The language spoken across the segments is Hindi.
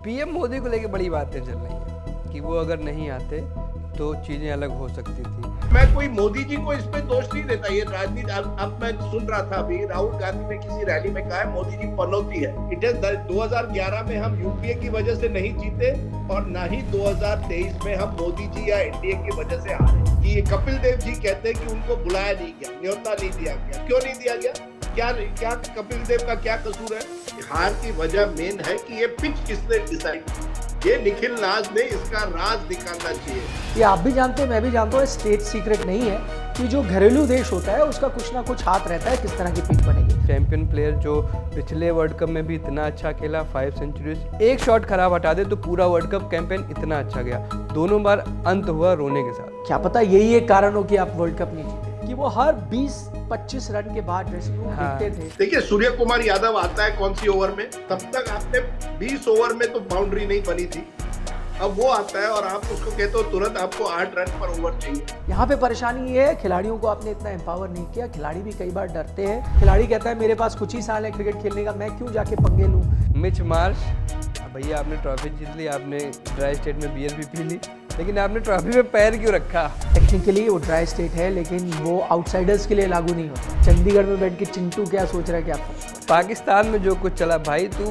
पीएम मोदी को लेके बड़ी बातें चल रही हैं कि वो अगर नहीं आते तो चीजें अलग हो सकती थी। मैं कोई मोदी जी को इस पे दोष नहीं देता, ये राजनीति अब मैं सुन रहा था अभी राहुल गांधी ने किसी रैली में कहा है मोदी जी पनौती है। इट इज 2011 में हम यूपीए की वजह से नहीं जीते और ना ही 2023 में हम मोदी जी या एनडीए की वजह से हारे। कि ये कपिल देव जी कहते हैं कि उनको बुलाया नहीं गया, न्योता नहीं दिया गया। क्यों नहीं दिया गया? क्या कपिल देव का क्या कसूर है? हार की वजह मेन है कि ये पिच किसने डिसाइड की। ये निखिल नाज ने इसका राज निकालना चाहिए। ये आप भी जानते हैं, मैं भी जानता हूँ, स्टेट सीक्रेट नहीं है कि जो घरेलू देश होता है उसका कुछ ना कुछ हाथ रहता है किस तरह की पिच बनेगी। चैंपियन प्लेयर जो पिछले वर्ल्ड कप में भी इतना अच्छा खेला, 5 सेंचुरीज, एक शॉट खराब हटा दे तो पूरा वर्ल्ड कप कैंपेन इतना अच्छा गया। दोनों बार अंत हुआ रोने के साथ। क्या पता यही एक कारण हो कि आप वर्ल्ड कप नहीं जीते, कि वो हर 20-25 रन के बाद ड्रेसिंग रूम दिखते थे। देखिए सूर्य कुमार यादव आता है कौन सी ओवर में, तब तक आपने 20 ओवर में तो बाउंड्री नहीं बनी थी। अब वो आता है और आप उसको कहते हो तुरंत आपको 8 रन पर ओवर चाहिए। यहाँ पे परेशानी ये है, खिलाड़ियों को आपने इतना एम्पावर नहीं किया। खिलाड़ी भी कई बार डरते हैं। खिलाड़ी कहता है मेरे पास कुछ ही साल है क्रिकेट खेलने का, मैं क्यों जाके पंगे लूँ। मिच मार्श, भैया आपने ट्रॉफी जीत ली, आपने ड्राई स्टेट में बियर भी पी ली, लेकिन आपने ट्रॉफी में पैर क्यों रखा? टेक्निकली वो ड्राई स्टेट है लेकिन वो आउटसाइडर्स के लिए लागू नहीं होता। चंडीगढ़ में बैठ के चिंटू क्या सोच रहा है, क्या पाकिस्तान में जो कुछ चला भाई, तू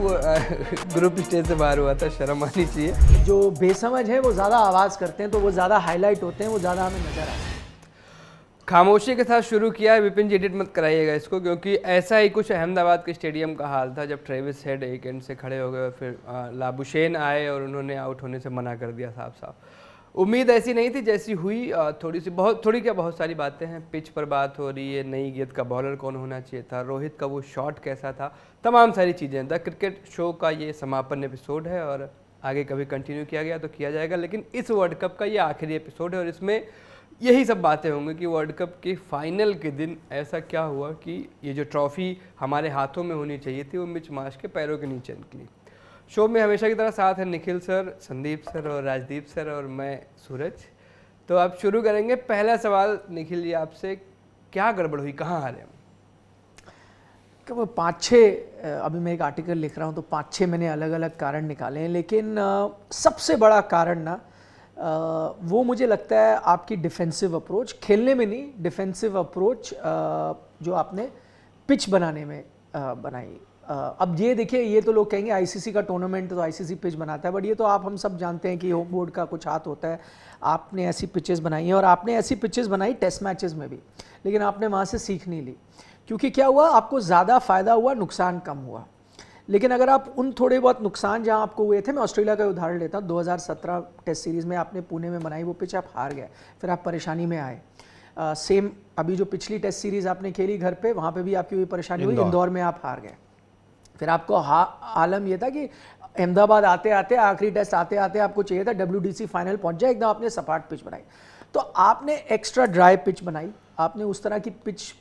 ग्रुप स्टेज से बाहर हुआ था, शर्म आनी चाहिए। जो बेसमझ है वो ज़्यादा आवाज़ करते हैं तो वो ज़्यादा हाईलाइट होते हैं, वो ज़्यादा हमें नजर आते हैं। खामोशी के साथ शुरू किया है विपिन जी, एडिट मत कराइएगा इसको, क्योंकि ऐसा ही कुछ अहमदाबाद के स्टेडियम का हाल था जब ट्रेविस हेड एक एंड से खड़े हो गए और फिर लाबुशेन आए और उन्होंने आउट होने से मना कर दिया साफ साफ। उम्मीद ऐसी नहीं थी जैसी हुई। बहुत सारी बातें हैं। पिच पर बात हो रही है, नई गेंद का बॉलर कौन होना चाहिए था, रोहित का वो शॉट कैसा था, तमाम सारी चीज़ें। द क्रिकेट शो का ये समापन एपिसोड है और आगे कभी कंटिन्यू किया गया तो किया जाएगा, लेकिन इस वर्ल्ड कप का ये आखिरी एपिसोड है और इसमें यही सब बातें होंगी कि वर्ल्ड कप के फाइनल के दिन ऐसा क्या हुआ कि ये जो ट्रॉफ़ी हमारे हाथों में होनी चाहिए थी वो मिच मार्श के पैरों के नीचे निकली। शो में हमेशा की तरह साथ है निखिल सर, संदीप सर और राजदीप सर और मैं सूरज। तो अब शुरू करेंगे। पहला सवाल निखिल जी आपसे, क्या गड़बड़ हुई, कहाँ हारे हम? 5-6 अभी मैं एक आर्टिकल लिख रहा हूँ तो 5-6 मैंने अलग अलग कारण निकाले हैं, लेकिन सबसे बड़ा कारण ना वो मुझे लगता है आपकी डिफेंसिव अप्रोच, खेलने में नहीं, डिफेंसिव अप्रोच जो आपने पिच बनाने में बनाई। अब ये देखिए, ये तो लोग कहेंगे आईसीसी का टूर्नामेंट तो आईसीसी पिच बनाता है, बट ये तो आप हम सब जानते हैं कि होम बोर्ड का कुछ हाथ होता है। आपने ऐसी पिचेस बनाई हैं और आपने ऐसी पिचेस बनाई टेस्ट मैचेस में भी, लेकिन आपने वहाँ से सीख नहीं ली, क्योंकि क्या हुआ, आपको ज़्यादा फ़ायदा हुआ, नुकसान कम हुआ। लेकिन अगर आप उन थोड़े बहुत नुकसान जहाँ आपको हुए थे, मैं ऑस्ट्रेलिया का उदाहरण लेता हूँ। 2017 टेस्ट सीरीज़ में आपने पुणे में बनाई वो पिच, आप हार गए, फिर आप परेशानी में आए। सेम अभी जो पिछली टेस्ट सीरीज़ आपने खेली घर पे, वहाँ पे भी आपकी हुई परेशानी हुई, इंदौर में आप हार गए। फिर आपको आलम ये था कि अहमदाबाद आते आते, आखिरी टेस्ट आते आते आपको चाहिए था WDC फाइनल पहुँच जाए, एकदम आपने सपाट पिच बनाई। तो आपने एक्स्ट्रा ड्राई पिच बनाई, आपने उस तरह की पिच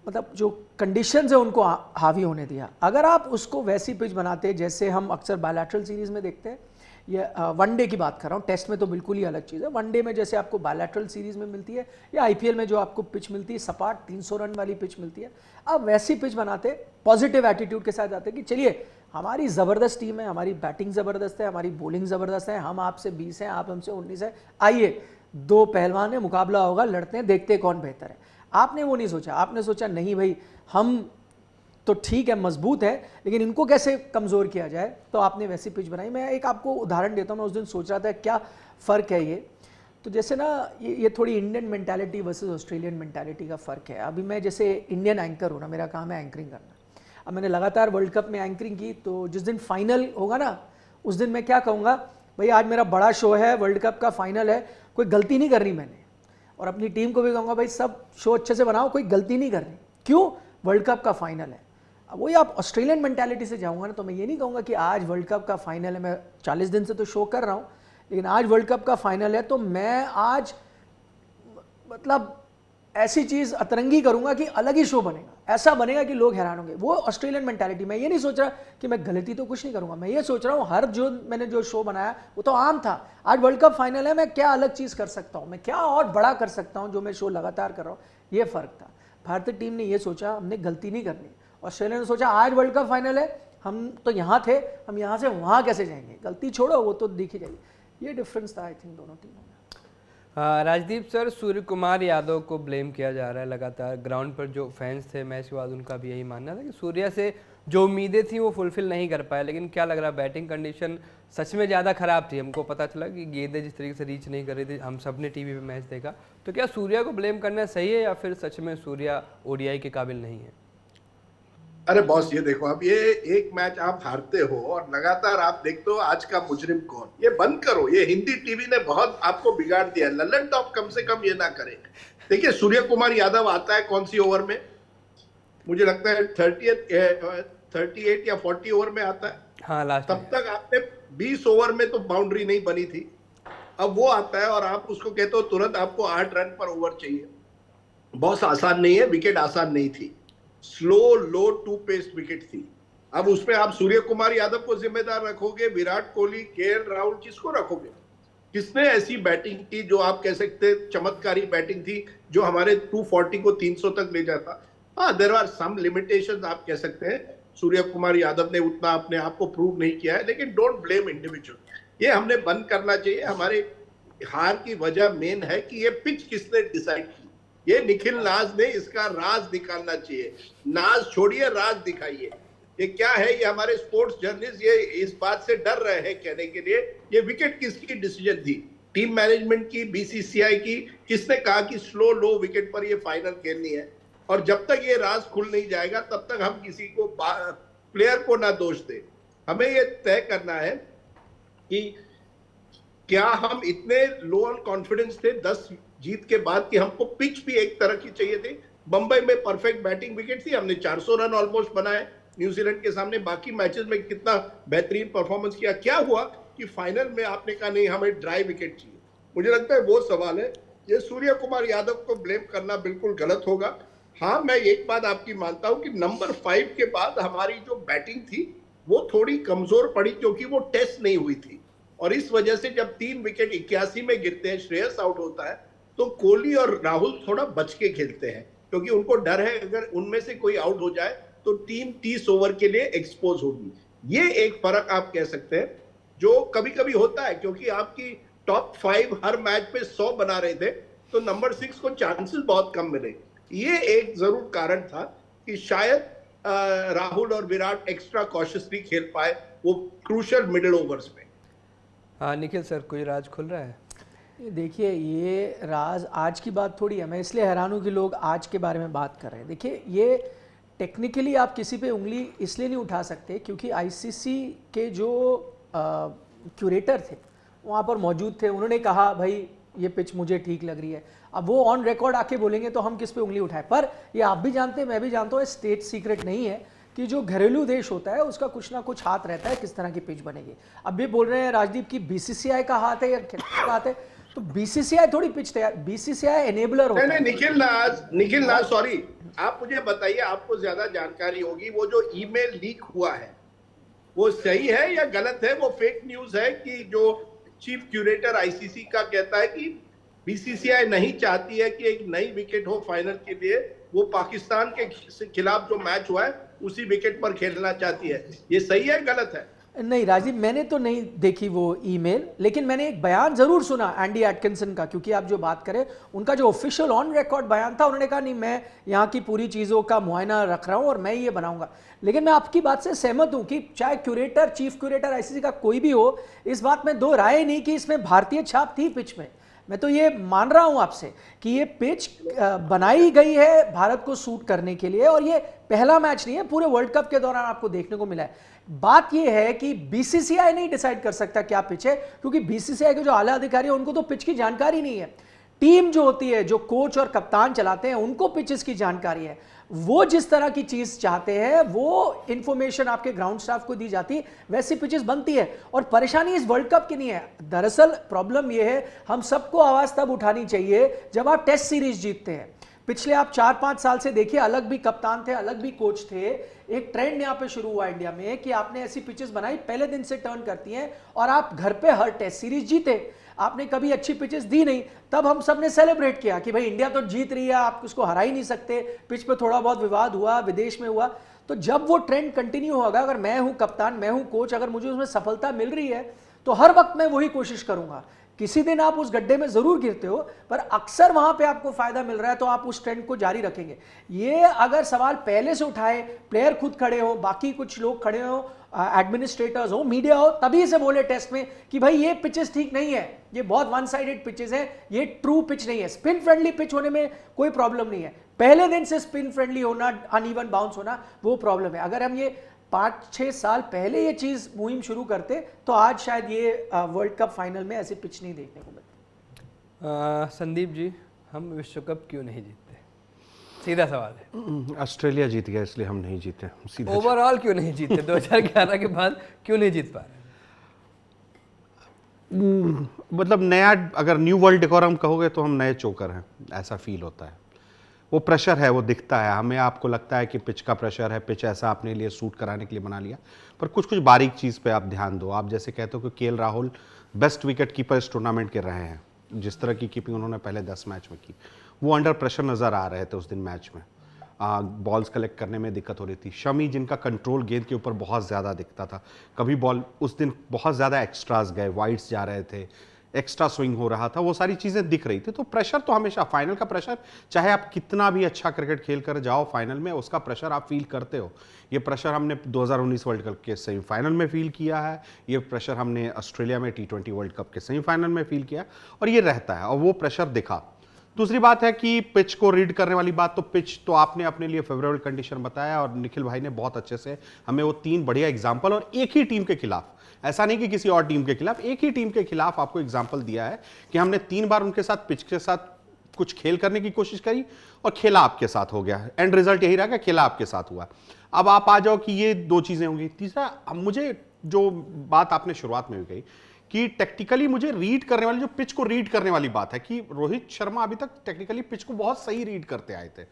मतलब जो कंडीशंस है उनको हावी होने दिया। अगर आप उसको वैसी पिच बनाते जैसे हम अक्सर बायलैटरल सीरीज़ में देखते हैं, ये वनडे की बात कर रहा हूँ, टेस्ट में तो बिल्कुल ही अलग चीज़ है। वनडे में जैसे आपको बायलैटरल सीरीज़ में मिलती है या IPL में जो आपको पिच मिलती है, सपाट 300 रन वाली पिच मिलती है, आप वैसी पिच बनाते, पॉजिटिव एटीट्यूड के साथ आते कि चलिए हमारी ज़बरदस्त टीम है, हमारी बैटिंग ज़बरदस्त है, हमारी बॉलिंग ज़बरदस्त है, हम आपसे 20 हैं, आप हमसे 19 है, आइए 2 पहलवान है, मुकाबला होगा, लड़ते हैं, देखते हैं कौन बेहतर है। आपने वो नहीं सोचा, आपने सोचा नहीं भाई हम तो ठीक है, मजबूत है, लेकिन इनको कैसे कमज़ोर किया जाए, तो आपने वैसी पिच बनाई। मैं एक आपको उदाहरण देता हूँ, मैं उस दिन सोच रहा था क्या फ़र्क है ये। तो जैसे ना ये थोड़ी Indian mentality versus Australian mentality का फ़र्क है। अभी मैं जैसे इंडियन एंकर हूँ ना, मेरा काम है एंकरिंग करना। अब मैंने लगातार वर्ल्ड कप में एंकरिंग की, तो जिस दिन फाइनल होगा ना, उस दिन मैं क्या कहूँगा, भाई आज मेरा बड़ा शो है, वर्ल्ड कप का फाइनल है, कोई गलती नहीं करनी मैंने। और अपनी टीम को भी कहूँगा भाई सब शो अच्छे से बनाओ, कोई गलती नहीं करनी। क्यों? वर्ल्ड कप का फाइनल है। अब वही आप ऑस्ट्रेलियन मेंटालिटी से जाऊँगा ना, तो मैं ये नहीं कहूँगा कि आज वर्ल्ड कप का फाइनल है, मैं 40 दिन से तो शो कर रहा हूँ, लेकिन आज वर्ल्ड कप का फाइनल है तो मैं आज मतलब ऐसी चीज़ अतरंगी करूँगा कि अलग ही शो बनेगा, ऐसा बनेगा कि लोग हैरान होंगे। वो ऑस्ट्रेलियन मेंटालिटी। मैं ये नहीं सोच रहा कि मैं गलती तो कुछ नहीं करूँगा, मैं ये सोच रहा हूँ हर जो मैंने जो शो बनाया वो तो आम था, आज वर्ल्ड कप फाइनल है, मैं क्या अलग चीज़ कर सकता हूँ, मैं क्या और बड़ा कर सकता हूँ जो मैं शो लगातार कर रहा हूँ, ये फ़र्क था। भारतीय टीम ने ये सोचा हमने गलती नहीं करनी, ऑस्ट्रेलिया ने सोचा आज वर्ल्ड कप फाइनल है, हम तो यहाँ थे, हम यहाँ से वहाँ कैसे जाएंगे, गलती छोड़ो वो तो दिखी जाएगी। ये डिफरेंस था आई थिंक दोनों टीमों में। राजदीप सर, सूर्य कुमार यादव को ब्लेम किया जा रहा है लगातार। ग्राउंड पर जो फैंस थे मैच के बाद उनका भी यही मानना था कि सूर्या से जो उम्मीदें थी वो फुलफिल नहीं कर पाए। लेकिन क्या लग रहा है, बैटिंग कंडीशन सच में ज़्यादा ख़राब थी? हमको पता चला कि गेंदें जिस तरीके से रीच नहीं कर रही थी, हम सब ने टीवी पे मैच देखा। तो क्या सूर्या को ब्लेम करना सही है या फिर सच में सूर्या ओडीआई के काबिल नहीं है? अरे बॉस, ये देखो, अब ये एक मैच आप हारते हो और लगातार आप देखते हो आज का मुजरिम कौन। ये बंद करो, ये हिंदी टीवी ने बहुत आपको बिगाड़ दिया। ललन टॉप कम से कम ये ना करे। देखिए, सूर्य कुमार यादव आता है कौन सी ओवर में? मुझे लगता है 38 या 40 ओवर में आता है। हाँ, लास्ट। तब तक आपने 20 ओवर में तो बाउंड्री नहीं बनी थी। अब वो आता है और आप उसको कहते हो तुरंत आपको 8 रन पर ओवर चाहिए। बहुत आसान नहीं है, विकेट आसान नहीं थी, स्लो लो 2 पेस विकेट थी। अब उसमें आप सूर्य कुमार यादव को जिम्मेदार रखोगे, विराट कोहली, केएल राहुल, किसको रखोगे? किसने ऐसी बैटिंग की जो आप कह सकते चमत्कारी बैटिंग थी, जो हमारे 240 को 300 तक ले जाता? हाँ, देयर आर सम लिमिटेशंस, आप कह सकते हैं। सूर्य कुमार यादव ने उतना अपने आप को प्रूव नहीं किया है, लेकिन डोंट ब्लेम इंडिविजुअल। ये हमने बंद करना चाहिए। हमारे हार की वजह मेन है कि ये पिच किसने डिसाइड की। ये निखिल नाज ने इसका राज निकालना चाहिए। नाज छोड़िए, राज दिखाइए। ये क्या है? ये हमारे स्पोर्ट्स जर्नलिस्ट ये इस बात से डर रहे हैं कहने के लिए ये विकेट किसकी डिसीजन थी? टीम मैनेजमेंट की, बीसीसीआई की? किसने कहा कि स्लो लो विकेट पर ये फाइनल खेलनी है? और जब तक ये राज खुल नहीं जाएगा तब तक हम किसी को, प्लेयर को ना दोष दे। हमें ये तय करना है कि क्या हम इतने लो ऑन कॉन्फिडेंस थे 10 जीत के बाद कि हमको पिच भी एक तरह की चाहिए थी। बंबई में परफेक्ट बैटिंग विकेट थी, हमने 400 रन ऑलमोस्ट बनाए न्यूजीलैंड के सामने। बाकी मैचेस में कितना बेहतरीन परफॉर्मेंस किया। क्या हुआ कि फाइनल में आपने कहा नहीं, हमें ड्राई विकेट चाहिए? मुझे लगता है वो सवाल है। ये सूर्य कुमार यादव को ब्लेम करना बिल्कुल गलत होगा। हाँ, मैं एक बात आपकी मानता हूं कि नंबर 5 के बाद हमारी जो बैटिंग थी वो थोड़ी कमजोर पड़ी, क्योंकि वो टेस्ट नहीं हुई थी। और इस वजह से जब 3 विकेट 81 में गिरते हैं, श्रेयस आउट होता है, तो कोहली और राहुल थोड़ा बच के खेलते हैं, क्योंकि उनको डर है अगर उनमें से कोई आउट हो जाए तो टीम 30 ओवर के लिए एक्सपोज होगी। ये एक फर्क आप कह सकते हैं जो कभी कभी होता है, क्योंकि आपकी टॉप 5 हर मैच पे 100 बना रहे थे, तो नंबर 6 को चांसेस बहुत कम मिले। ये एक जरूर कारण था कि शायद राहुल और विराट एक्स्ट्रा कॉशियसली खेल पाए वो क्रूशियल मिडिल ओवर्स में। हाँ निखिल सर, कोई राज खुल रहा है? देखिए, ये राज आज की बात थोड़ी है। मैं इसलिए हैरान हूँ कि लोग आज के बारे में बात कर रहे हैं। देखिए, ये टेक्निकली आप किसी पे उंगली इसलिए नहीं उठा सकते क्योंकि आईसीसी के जो क्यूरेटर थे वहाँ पर मौजूद थे। उन्होंने कहा भाई ये पिच मुझे ठीक लग रही है। अब वो ऑन रिकॉर्ड आके बोलेंगे तो हम किस पे उंगली उठाएं? पर ये आप भी जानते हैं, मैं भी जानता हूँ, स्टेट सीक्रेट नहीं है कि जो घरेलू देश होता है उसका कुछ ना कुछ हाथ रहता है किस तरह की पिच बनेगी। अब ये बोल रहे हैं राजदीप की बीसीसीआई का हाथ है या क्या हाथ है, तो बीसीसीआई थोड़ी पिच तैयार, बीसीसीआई एनेबलर होता है। निखिल नाज सॉरी, आप मुझे बताइए, आपको ज्यादा जानकारी होगी, वो जो ईमेल लीक हुआ है वो सही है या गलत है? वो फेक न्यूज है कि जो चीफ क्यूरेटर आईसीसी का कहता है कि बीसीसीआई नहीं चाहती है कि एक नई विकेट हो फाइनल के लिए, वो पाकिस्तान के खिलाफ जो मैच हुआ है उसी विकेट पर खेलना चाहती है। ये सही है गलत है? नहीं राजीव, मैंने तो नहीं देखी वो ईमेल, लेकिन मैंने एक बयान जरूर सुना एंडी एटकिंसन का, क्योंकि आप जो बात करें उनका जो ऑफिशियल ऑन रिकॉर्ड बयान था, उन्होंने कहा नहीं मैं यहाँ की पूरी चीज़ों का मुआयना रख रहा हूँ और मैं ये बनाऊंगा। लेकिन मैं आपकी बात से सहमत हूँ कि चाहे क्यूरेटर, चीफ क्यूरेटर आईसीसी का कोई भी हो, इस बात में दो राय नहीं कि इसमें भारतीय छाप थी पिच में। मैं तो ये मान रहा हूं आपसे कि ये पिच बनाई गई है भारत को सूट करने के लिए, और ये पहला मैच नहीं है, पूरे वर्ल्ड कप के दौरान आपको देखने को मिला है। बात ये है कि बीसीसीआई नहीं डिसाइड कर सकता क्या पिच है, क्योंकि बीसीसीआई के जो आला अधिकारी है उनको तो पिच की जानकारी नहीं है। टीम जो होती है, जो कोच और कप्तान चलाते हैं, उनको पिचेस की जानकारी है। वो जिस तरह की चीज चाहते हैं वो इंफॉर्मेशन आपके ग्राउंड स्टाफ को दी जाती है, वैसी पिचेस बनती है। और परेशानी इस वर्ल्ड कप की नहीं है, दरअसल प्रॉब्लम यह है, हम सबको आवाज तब उठानी चाहिए जब आप टेस्ट सीरीज जीतते हैं। पिछले आप 4-5 साल से देखिए, अलग भी कप्तान थे, अलग भी कोच थे, एक ट्रेंड यहां पे शुरू हुआ इंडिया में कि आपने ऐसी पिचेस बनाई पहले दिन से टर्न करती हैं और आप घर पे हर टेस्ट सीरीज जीते। आपने कभी अच्छी पिचेस दी नहीं, तब हम सब ने सेलिब्रेट किया कि भाई इंडिया तो जीत रही है, आप उसको हरा ही नहीं सकते। पिच पे थोड़ा बहुत विवाद हुआ, विदेश में हुआ, तो जब वो ट्रेंड कंटिन्यू होगा, अगर मैं हूं कप्तान, मैं हूं कोच, अगर मुझे उसमें सफलता मिल रही है तो हर वक्त मैं वही कोशिश करूंगा। किसी दिन आप उस गड्ढे में जरूर गिरते हो, पर अक्सर वहां पे आपको फायदा मिल रहा है तो आप उस ट्रेंड को जारी रखेंगे। ये अगर सवाल पहले से उठाए, प्लेयर खुद खड़े हो, बाकी कुछ लोग खड़े हो, एडमिनिस्ट्रेटर्स हो, मीडिया हो, तभी से बोले टेस्ट में कि भाई ये पिचेस ठीक नहीं है, ये बहुत वन साइडेड पिचेस हैं, ये ट्रू पिच नहीं है। स्पिन फ्रेंडली पिच होने में कोई प्रॉब्लम नहीं है, पहले दिन से स्पिन फ्रेंडली होना, अनइवन बाउंस होना, वो प्रॉब्लम है। अगर हम ये 5-6 साल पहले ये चीज मुहिम शुरू करते तो आज शायद ये वर्ल्ड कप फाइनल में ऐसी पिच नहीं देखने को मिलती। संदीप जी, हम विश्व कप क्यों नहीं जीतते? सीधा सवाल है। ऑस्ट्रेलिया जीत गया इसलिए हम नहीं जीते। सीधा ओवरऑल क्यों नहीं जीते? 2011 के बाद क्यों नहीं जीत पा रहे? मतलब नया, अगर न्यू वर्ल्ड डेकोरम कहोगे तो हम नए चोकर हैं, ऐसा फील होता है। वो प्रेशर है, वो दिखता है हमें। आपको लगता है कि पिच का प्रेशर है, पिच ऐसा अपने लिए सूट कराने के लिए बना लिया, पर कुछ कुछ बारीक चीज़ पे आप ध्यान दो। आप जैसे कहते हो कि KL Rahul best wicket keeper इस टूर्नामेंट के रहे हैं, जिस तरह की कीपिंग उन्होंने पहले 10 मैच में की, वो अंडर प्रेशर नज़र आ रहे थे उस दिन मैच में। बॉल्स कलेक्ट करने में दिक्कत हो रही थी। शमी, जिनका कंट्रोल गेंद के ऊपर बहुत ज़्यादा दिखता था, कभी बॉल उस दिन बहुत ज़्यादा एक्स्ट्रास गए, वाइड्स जा रहे थे, एक्स्ट्रा स्विंग हो रहा था, वो सारी चीज़ें दिख रही थी। तो प्रेशर तो हमेशा, फाइनल का प्रेशर, चाहे आप कितना भी अच्छा क्रिकेट खेल कर जाओ फाइनल में, उसका प्रेशर आप फील करते हो। ये प्रेशर हमने 2019 वर्ल्ड कप के सेमीफाइनल में फील किया है, ये प्रेशर हमने ऑस्ट्रेलिया में T20 वर्ल्ड कप के सेमीफाइनल में फील किया, और ये रहता है, और वो प्रेशर दिखा। दूसरी बात है कि पिच को रीड करने वाली बात, तो पिच तो आपने अपने लिए फेवरेबल कंडीशन बताया, और निखिल भाई ने बहुत अच्छे से हमें वो 3 बढ़िया एग्जाम्पल, और एक ही टीम के खिलाफ, ऐसा नहीं कि किसी और टीम के खिलाफ, एक ही टीम के खिलाफ आपको एग्जाम्पल दिया है कि हमने 3 बार उनके साथ पिच के साथ कुछ खेल करने की कोशिश करी और खेला आपके साथ हो गया। एंड रिजल्ट यही रहा कि खेला आपके साथ हुआ। अब आप आ जाओ कि ये 2 चीजें होंगी। तीसरा, मुझे जो बात आपने शुरुआत में भी कही कि टेक्निकली मुझे रीड करने वाली, जो पिच को रीड करने वाली बात है, कि रोहित शर्मा अभी तक टेक्निकली पिच को बहुत सही रीड करते आए थे।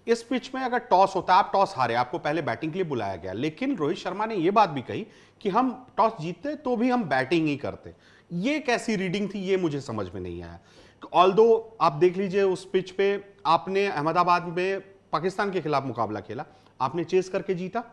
इस पिच में अगर टॉस होता, आप टॉस हारे, आपको पहले बैटिंग के लिए बुलाया गया, लेकिन रोहित शर्मा ने यह बात भी कही कि हम टॉस जीतते तो भी हम बैटिंग ही करते। ये कैसी रीडिंग थी, ये मुझे समझ में नहीं आया। ऑल्दो आप देख लीजिए, उस पिच पे आपने अहमदाबाद में पाकिस्तान के खिलाफ मुकाबला खेला, आपने चेस करके जीता।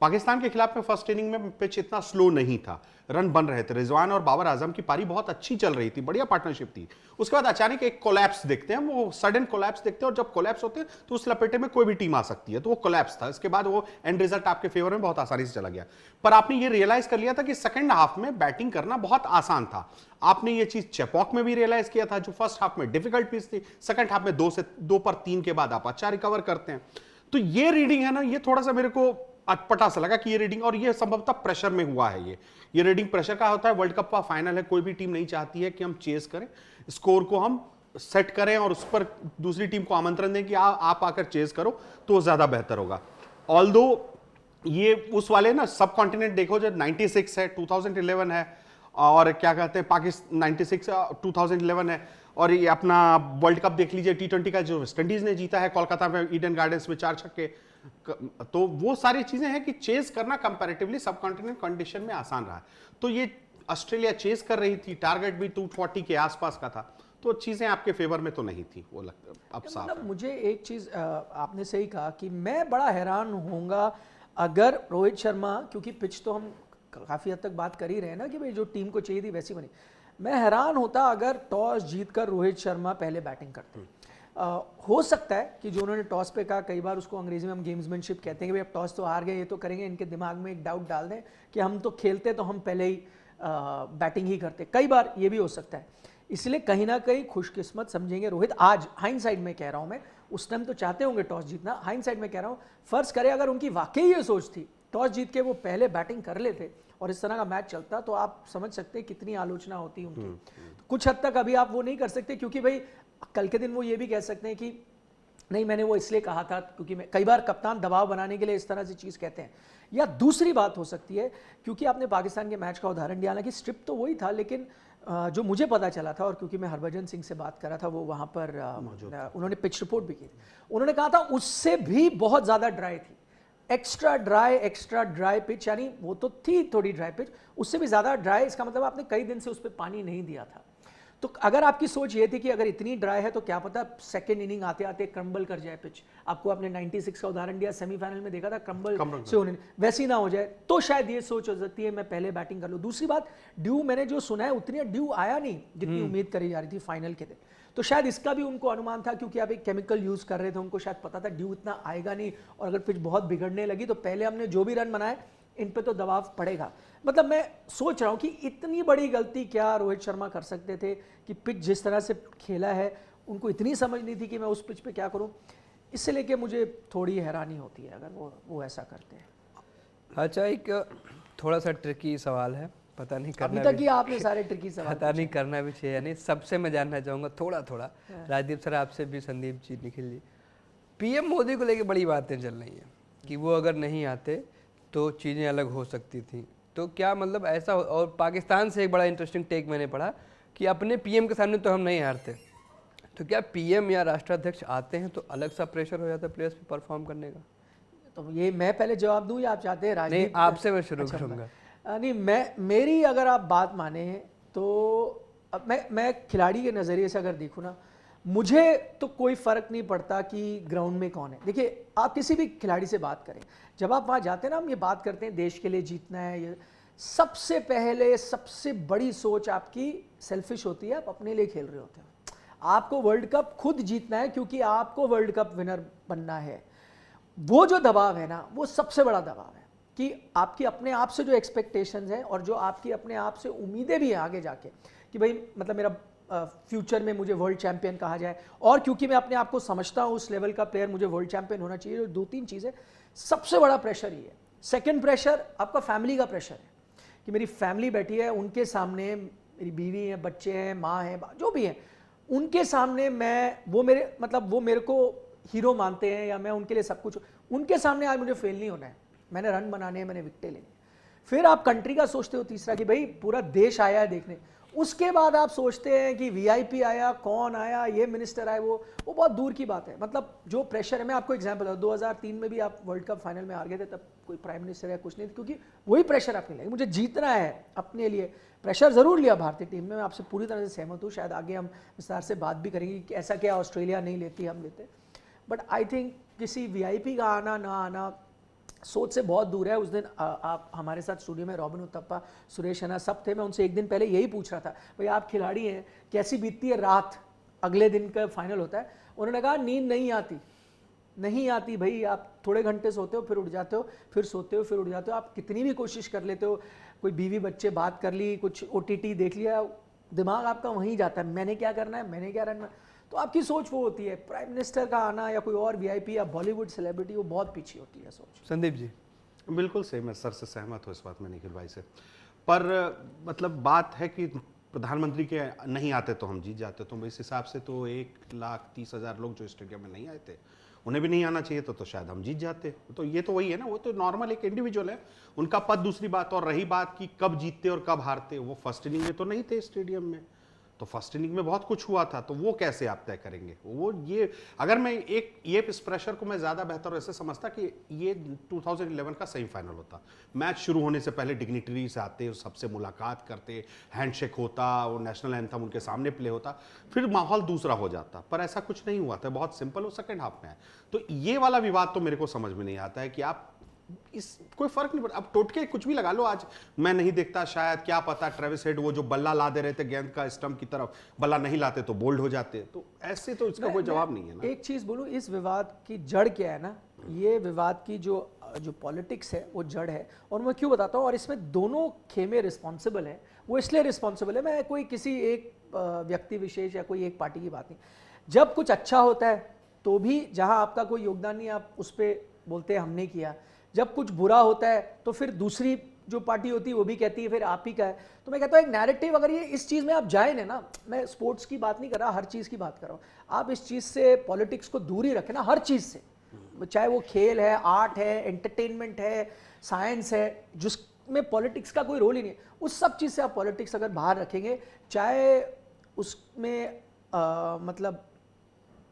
पाकिस्तान के खिलाफ में फर्स्ट इनिंग में पिच इतना स्लो नहीं था, रन बन रहे थे, रिजवान और बाबर आजम की पारी बहुत अच्छी चल रही थी, बढ़िया पार्टनरशिप थी। उसके बाद अचानक एक कोलैप्स देखते हैं, वो सडन कोलैप्स देखते हैं, और जब कोलैप्स होते हैं तो उस लपेटे में कोई भी टीम आ सकती है, तो वो कोलैप्स था। इसके बाद वो एंड रिजल्ट आपके फेवर में बहुत आसानी से चला गया। पर आपने ये रियलाइज कर लिया था कि सेकंड हाफ में बैटिंग करना बहुत आसान था। आपने ये चीज चेपॉक में भी रियलाइज किया था, जो फर्स्ट हाफ में डिफिकल्ट पिच थी, सेकंड हाफ में 2 पर 3 के बाद आप अच्छा रिकवर करते हैं। तो ये रीडिंग है ना, ये थोड़ा सा मेरे को अटपटा सा लगा कि ये रीडिंग, और ये संभवतः प्रेशर में हुआ है। ये रीडिंग प्रेशर का होता है। वर्ल्ड कप का फाइनल है, कोई भी टीम नहीं चाहती है कि हम चेस करें, स्कोर को हम सेट करें और उस पर दूसरी टीम को आमंत्रण दें कि आप आकर चेस करो, तो ज्यादा बेहतर होगा। ऑल्दो ये उस वाले ना सब कॉन्टिनेंट देखो, जो 96 है, 2011 है, और क्या कहते हैं पाकिस्तान 96 2011 है, और ये अपना वर्ल्ड कप देख लीजिए T20 का, जो वेस्ट इंडीज ने जीता है कोलकाता में ईडन गार्डन्स में 4 छक्के। तो वो सारी चीजें हैं कि चेस करना कंपैरेटिवली सब कॉन्टिनेंट कंडीशन में आसान रहा। तो ये ऑस्ट्रेलिया चेस कर रही थी, टारगेट भी 240 के आसपास का था, तो चीजें आपके फेवर में तो नहीं थी, वो लगता अब साफ है। मुझे एक चीज आपने सही कहा कि मैं बड़ा हैरान होऊंगा अगर रोहित शर्मा, क्योंकि पिच तो हम काफी हद तक बात कर ही रहे हैं ना कि भाई जो टीम को चाहिए थी वैसी बनी, मैं हैरान होता अगर टॉस जीतकर रोहित शर्मा पहले बैटिंग करते। हो सकता है कि जो उन्होंने टॉस पे कहा, कई बार उसको अंग्रेजी में हम गेम्समैनशिप कहते हैं कि भाई अब टॉस तो हार गए, ये तो करेंगे, इनके दिमाग में एक डाउट डाल दें कि हम तो खेलते तो हम पहले ही बैटिंग ही करते। कई बार ये भी हो सकता है, इसलिए कहीं ना कहीं खुशकिस्मत समझेंगे रोहित। आज हाइंडसाइड में कह रहा हूं मैं, उस टाइम तो चाहते होंगे टॉस जीतना, हाइंडसाइड में कह रहा हूं, फर्ज करें अगर उनकी वाकई ये सोच थी, टॉस जीत के वो पहले बैटिंग कर लेते और इस तरह का मैच चलता, तो आप समझ सकते हैं कितनी आलोचना होती उनकी। कुछ हद तक अभी आप वो नहीं कर सकते, क्योंकि भाई कल के दिन वो ये भी कह सकते हैं कि नहीं मैंने वो इसलिए कहा था क्योंकि मैं, कई बार कप्तान दबाव बनाने के लिए इस तरह से चीज कहते हैं। या दूसरी बात हो सकती है, क्योंकि आपने पाकिस्तान के मैच का उदाहरण दिया, हालांकि स्ट्रिप तो वही था, लेकिन जो मुझे पता चला था, और क्योंकि मैं हरभजन सिंह से बात कर रहा था, वो वहां पर उन्होंने पिच रिपोर्ट भी की थी, उन्होंने कहा था उससे भी बहुत ज्यादा ड्राई थी, एक्स्ट्रा ड्राई पिच, यानी वो तो थी थोड़ी ड्राई पिच, उससे भी ज्यादा ड्राई, इसका मतलब आपने कई दिन से उस पर पानी नहीं दिया था। तो अगर आपकी सोच ये थी कि अगर इतनी ड्राई है तो क्या पता सेकंड इनिंग आते आते क्रम्बल कर जाए पिच, आपको आपने 96 का उदाहरण दिया, सेमीफाइनल में देखा था क्रम्बल से होने, वैसी ना हो जाए, तो शायद ये सोच हो सकती है मैं पहले बैटिंग कर लूँ। दूसरी बात, ड्यू मैंने जो सुना है उतनी ड्यू आया नहीं जितनी उम्मीद करी जा रही थी फाइनल के दिन, तो शायद इसका भी उनको अनुमान था, क्योंकि आप एक केमिकल यूज कर रहे थे, उनको शायद पता था ड्यू इतना आएगा नहीं, और अगर पिच बहुत बिगड़ने लगी तो पहले हमने जो भी रन बनाए इन पे तो दबाव पड़ेगा। मतलब मैं सोच रहा हूं कि इतनी बड़ी गलती क्या रोहित शर्मा कर सकते थे कि पिच जिस तरह से खेला है उनको इतनी समझ नहीं थी कि मैं उस पिच पे क्या करूं। इससे लेके मुझे थोड़ी हैरानी होती है अगर वो ऐसा करते हैं। अच्छा, एक थोड़ा सा ट्रिकी सवाल है, पता नहीं करना अभी तक ही आपने सारे ट्रिकी सवाल पता नहीं करना भी चाहिए नहीं, सबसे मैं जानना चाहूँगा थोड़ा थोड़ा, राजदीप सर आपसे भी, संदीप जी, निखिल जी, पीएम मोदी को लेके बड़ी बातें चल रही हैं कि वो अगर नहीं आते तो चीज़ें अलग हो सकती थी, तो क्या मतलब ऐसा और पाकिस्तान से एक बड़ा इंटरेस्टिंग टेक मैंने पढ़ा कि अपने पीएम के सामने तो हम नहीं हारते, तो क्या पीएम या राष्ट्राध्यक्ष आते हैं तो अलग सा प्रेशर हो जाता है प्लेयर्स पे परफॉर्म करने का? तो ये मैं पहले जवाब दूं या आप चाहते हैं राजदीप? नहीं, आपसे मैं शुरू करूँगा। नहीं, मेरी अगर आप बात माने तो अब मैं खिलाड़ी के नज़रिए से अगर देखूँ ना, मुझे तो कोई फ़र्क नहीं पड़ता कि ग्राउंड में कौन है। देखिए, आप किसी भी खिलाड़ी से बात करें, जब आप वहाँ जाते हैं ना, हम ये बात करते हैं देश के लिए जीतना है, ये सबसे पहले सबसे बड़ी सोच आपकी सेल्फिश होती है, आप अपने लिए खेल रहे होते हैं। आपको वर्ल्ड कप खुद जीतना है क्योंकि आपको वर्ल्ड कप विनर बनना है। वो जो दबाव है ना, वो सबसे बड़ा दबाव है कि आपकी अपने आप से जो एक्सपेक्टेशंस हैं और जो आपकी अपने आप से उम्मीदें भी हैं आगे जाके कि भाई मतलब मेरा फ्यूचर में मुझे वर्ल्ड चैंपियन कहा जाए, और क्योंकि मैं अपने आप को समझता हूँ उस लेवल का प्लेयर, मुझे वर्ल्ड चैंपियन होना चाहिए। दो तीन चीज़ें, सबसे बड़ा प्रेशर ये है। सेकंड प्रेशर आपका फैमिली का प्रेशर है कि मेरी फैमिली बैठी है, उनके सामने मेरी बीवी है, बच्चे हैं, माँ है, जो भी है, उनके सामने मैं वो मेरे को हीरो मानते हैं या मैं उनके लिए सब कुछ, उनके सामने आज मुझे फेल नहीं होना है, मैंने रन बनाने हैं, मैंने विकेटें लेनी है। फिर आप कंट्री का सोचते हो, तीसरा कि भाई पूरा देश आया है देखने, उसके बाद आप सोचते हैं कि वीआईपी आया, कौन आया, ये मिनिस्टर आए, वो बहुत दूर की बात है। मतलब जो प्रेशर है, मैं आपको एग्जांपल दूं, 2003 में भी आप वर्ल्ड कप फाइनल में हार गए थे, तब कोई प्राइम मिनिस्टर या कुछ नहीं, क्योंकि वही प्रेशर आपने लिया, मुझे जीतना है अपने लिए, प्रेशर जरूर लिया भारतीय टीम में। मैं आपसे पूरी तरह से सहमत हूँ, शायद आगे हम विस्तार से बात भी करेंगे कि ऐसा क्या ऑस्ट्रेलिया नहीं लेती, हम लेते। बट आई थिंक किसी वीआईपी का आना ना आना सोच से बहुत दूर है। उस दिन आप हमारे साथ स्टूडियो में रॉबिन उत्तप्पा, सुरेश खन्ना सब थे, मैं उनसे एक दिन पहले यही पूछ रहा था, भाई आप खिलाड़ी हैं, कैसी बीतती है रात, अगले दिन का फाइनल होता है। उन्होंने कहा नींद नहीं आती भाई, आप थोड़े घंटे सोते हो, फिर उठ जाते हो, फिर सोते हो, फिर उठ जाते हो, आप कितनी भी कोशिश कर लेते हो, कोई बीवी बच्चे बात कर ली, कुछ OTT देख लिया, दिमाग आपका वहीं जाता है, मैंने क्या करना है, मैंने क्या रन। तो आपकी सोच वो होती है। प्राइम मिनिस्टर का आना या कोई और वीआईपी या बॉलीवुड सेलिब्रिटी, वो बहुत पीछे होती है सोच। संदीप जी? बिल्कुल सही, मैं सर से सहमत हूँ इस बात में, निखिल भाई से। पर मतलब बात है कि प्रधानमंत्री के नहीं आते तो हम जीत जाते, तो इस हिसाब से तो 1,30,000 लोग जो स्टेडियम में नहीं आए थे, उन्हें भी नहीं आना चाहिए तो शायद हम जीत जाते। तो ये तो वही है ना, वो तो नॉर्मल एक इंडिविजुअल है, उनका पद दूसरी बात। और रही बात कि कब जीतते और कब हारते, वो फर्स्ट इनिंग में तो नहीं थे स्टेडियम में, तो फर्स्ट इनिंग में बहुत कुछ हुआ था, तो वो कैसे आप तय करेंगे? वो ये अगर मैं ये इस प्रेशर को मैं ज़्यादा बेहतर ऐसे समझता कि ये 2011 का सेमीफाइनल होता, मैच शुरू होने से पहले डिग्निटरीज आते, सबसे मुलाकात करते, हैंडशेक होता, वो नेशनल एंथम उनके सामने प्ले होता, फिर माहौल दूसरा हो जाता। पर ऐसा कुछ नहीं हुआ था, बहुत सिंपल, वो सेकेंड हाफ में है। तो ये वाला विवाद तो मेरे को समझ में नहीं आता है कि आप इस कोई फर्क नहीं पड़ता, अब टोटके कुछ भी लगा लो। आज मैं नहीं देखता, शायद क्या पता ट्रेविस हेड वो जो बल्ला ला दे रहे थे गेंद का स्टंप की तरफ, बल्ला नहीं लाते तो बोल्ड हो जाते, तो ऐसे तो इसका कोई जवाब नहीं है ना। एक चीज बोलूं, इस विवाद की जड़ क्या है ना, ये विवाद की जो पॉलिटिक्स है वो जड़ है, और मैं क्यों बताता हूँ। और इसमें दोनों खेमे रिस्पॉन्सिबल है। वो इसलिए रिस्पॉन्सिबल है, मैं कोई किसी एक व्यक्ति विशेष या कोई एक पार्टी की बात नहीं। जब कुछ अच्छा होता है तो भी जहाँ आपका कोई योगदान नहीं, आप उस पर बोलते हैं हमने किया। जब कुछ बुरा होता है तो फिर दूसरी जो पार्टी होती है वो भी कहती है फिर आप ही का है। तो मैं कहता हूँ एक नैरेटिव, अगर ये इस चीज़ में आप जाए ना, मैं स्पोर्ट्स की बात नहीं कर रहा, हर चीज़ की बात कर रहा हूँ, आप इस चीज़ से पॉलिटिक्स को दूर ही रखें ना, हर चीज़ से, चाहे वो खेल है, आर्ट है, एंटरटेनमेंट है, साइंस है, जिसमें पॉलिटिक्स का कोई रोल ही नहीं है, उस सब चीज़ से आप पॉलिटिक्स अगर बाहर रखेंगे, चाहे उसमें मतलब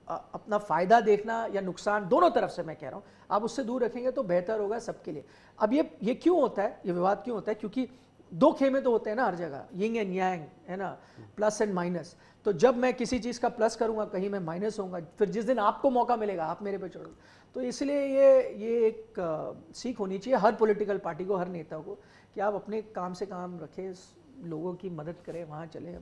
अपना फ़ायदा देखना या नुकसान, दोनों तरफ से मैं कह रहा हूँ, आप उससे दूर रखेंगे तो बेहतर होगा सबके लिए। अब ये क्यों होता है, ये विवाद क्यों होता है? क्योंकि दो खेमे तो होते हैं ना हर जगह, यिंग एंड यांग, है ना, प्लस एंड माइनस। तो जब मैं किसी चीज़ का प्लस करूंगा कहीं मैं माइनस होऊंगा, फिर जिस दिन आपको मौका मिलेगा आप मेरे पे चढ़ो। तो इसलिए ये एक सीख होनी चाहिए हर पॉलिटिकल पार्टी को, हर नेता को, कि आप अपने काम से काम रखें, लोगों की मदद करें, वहाँ चलें,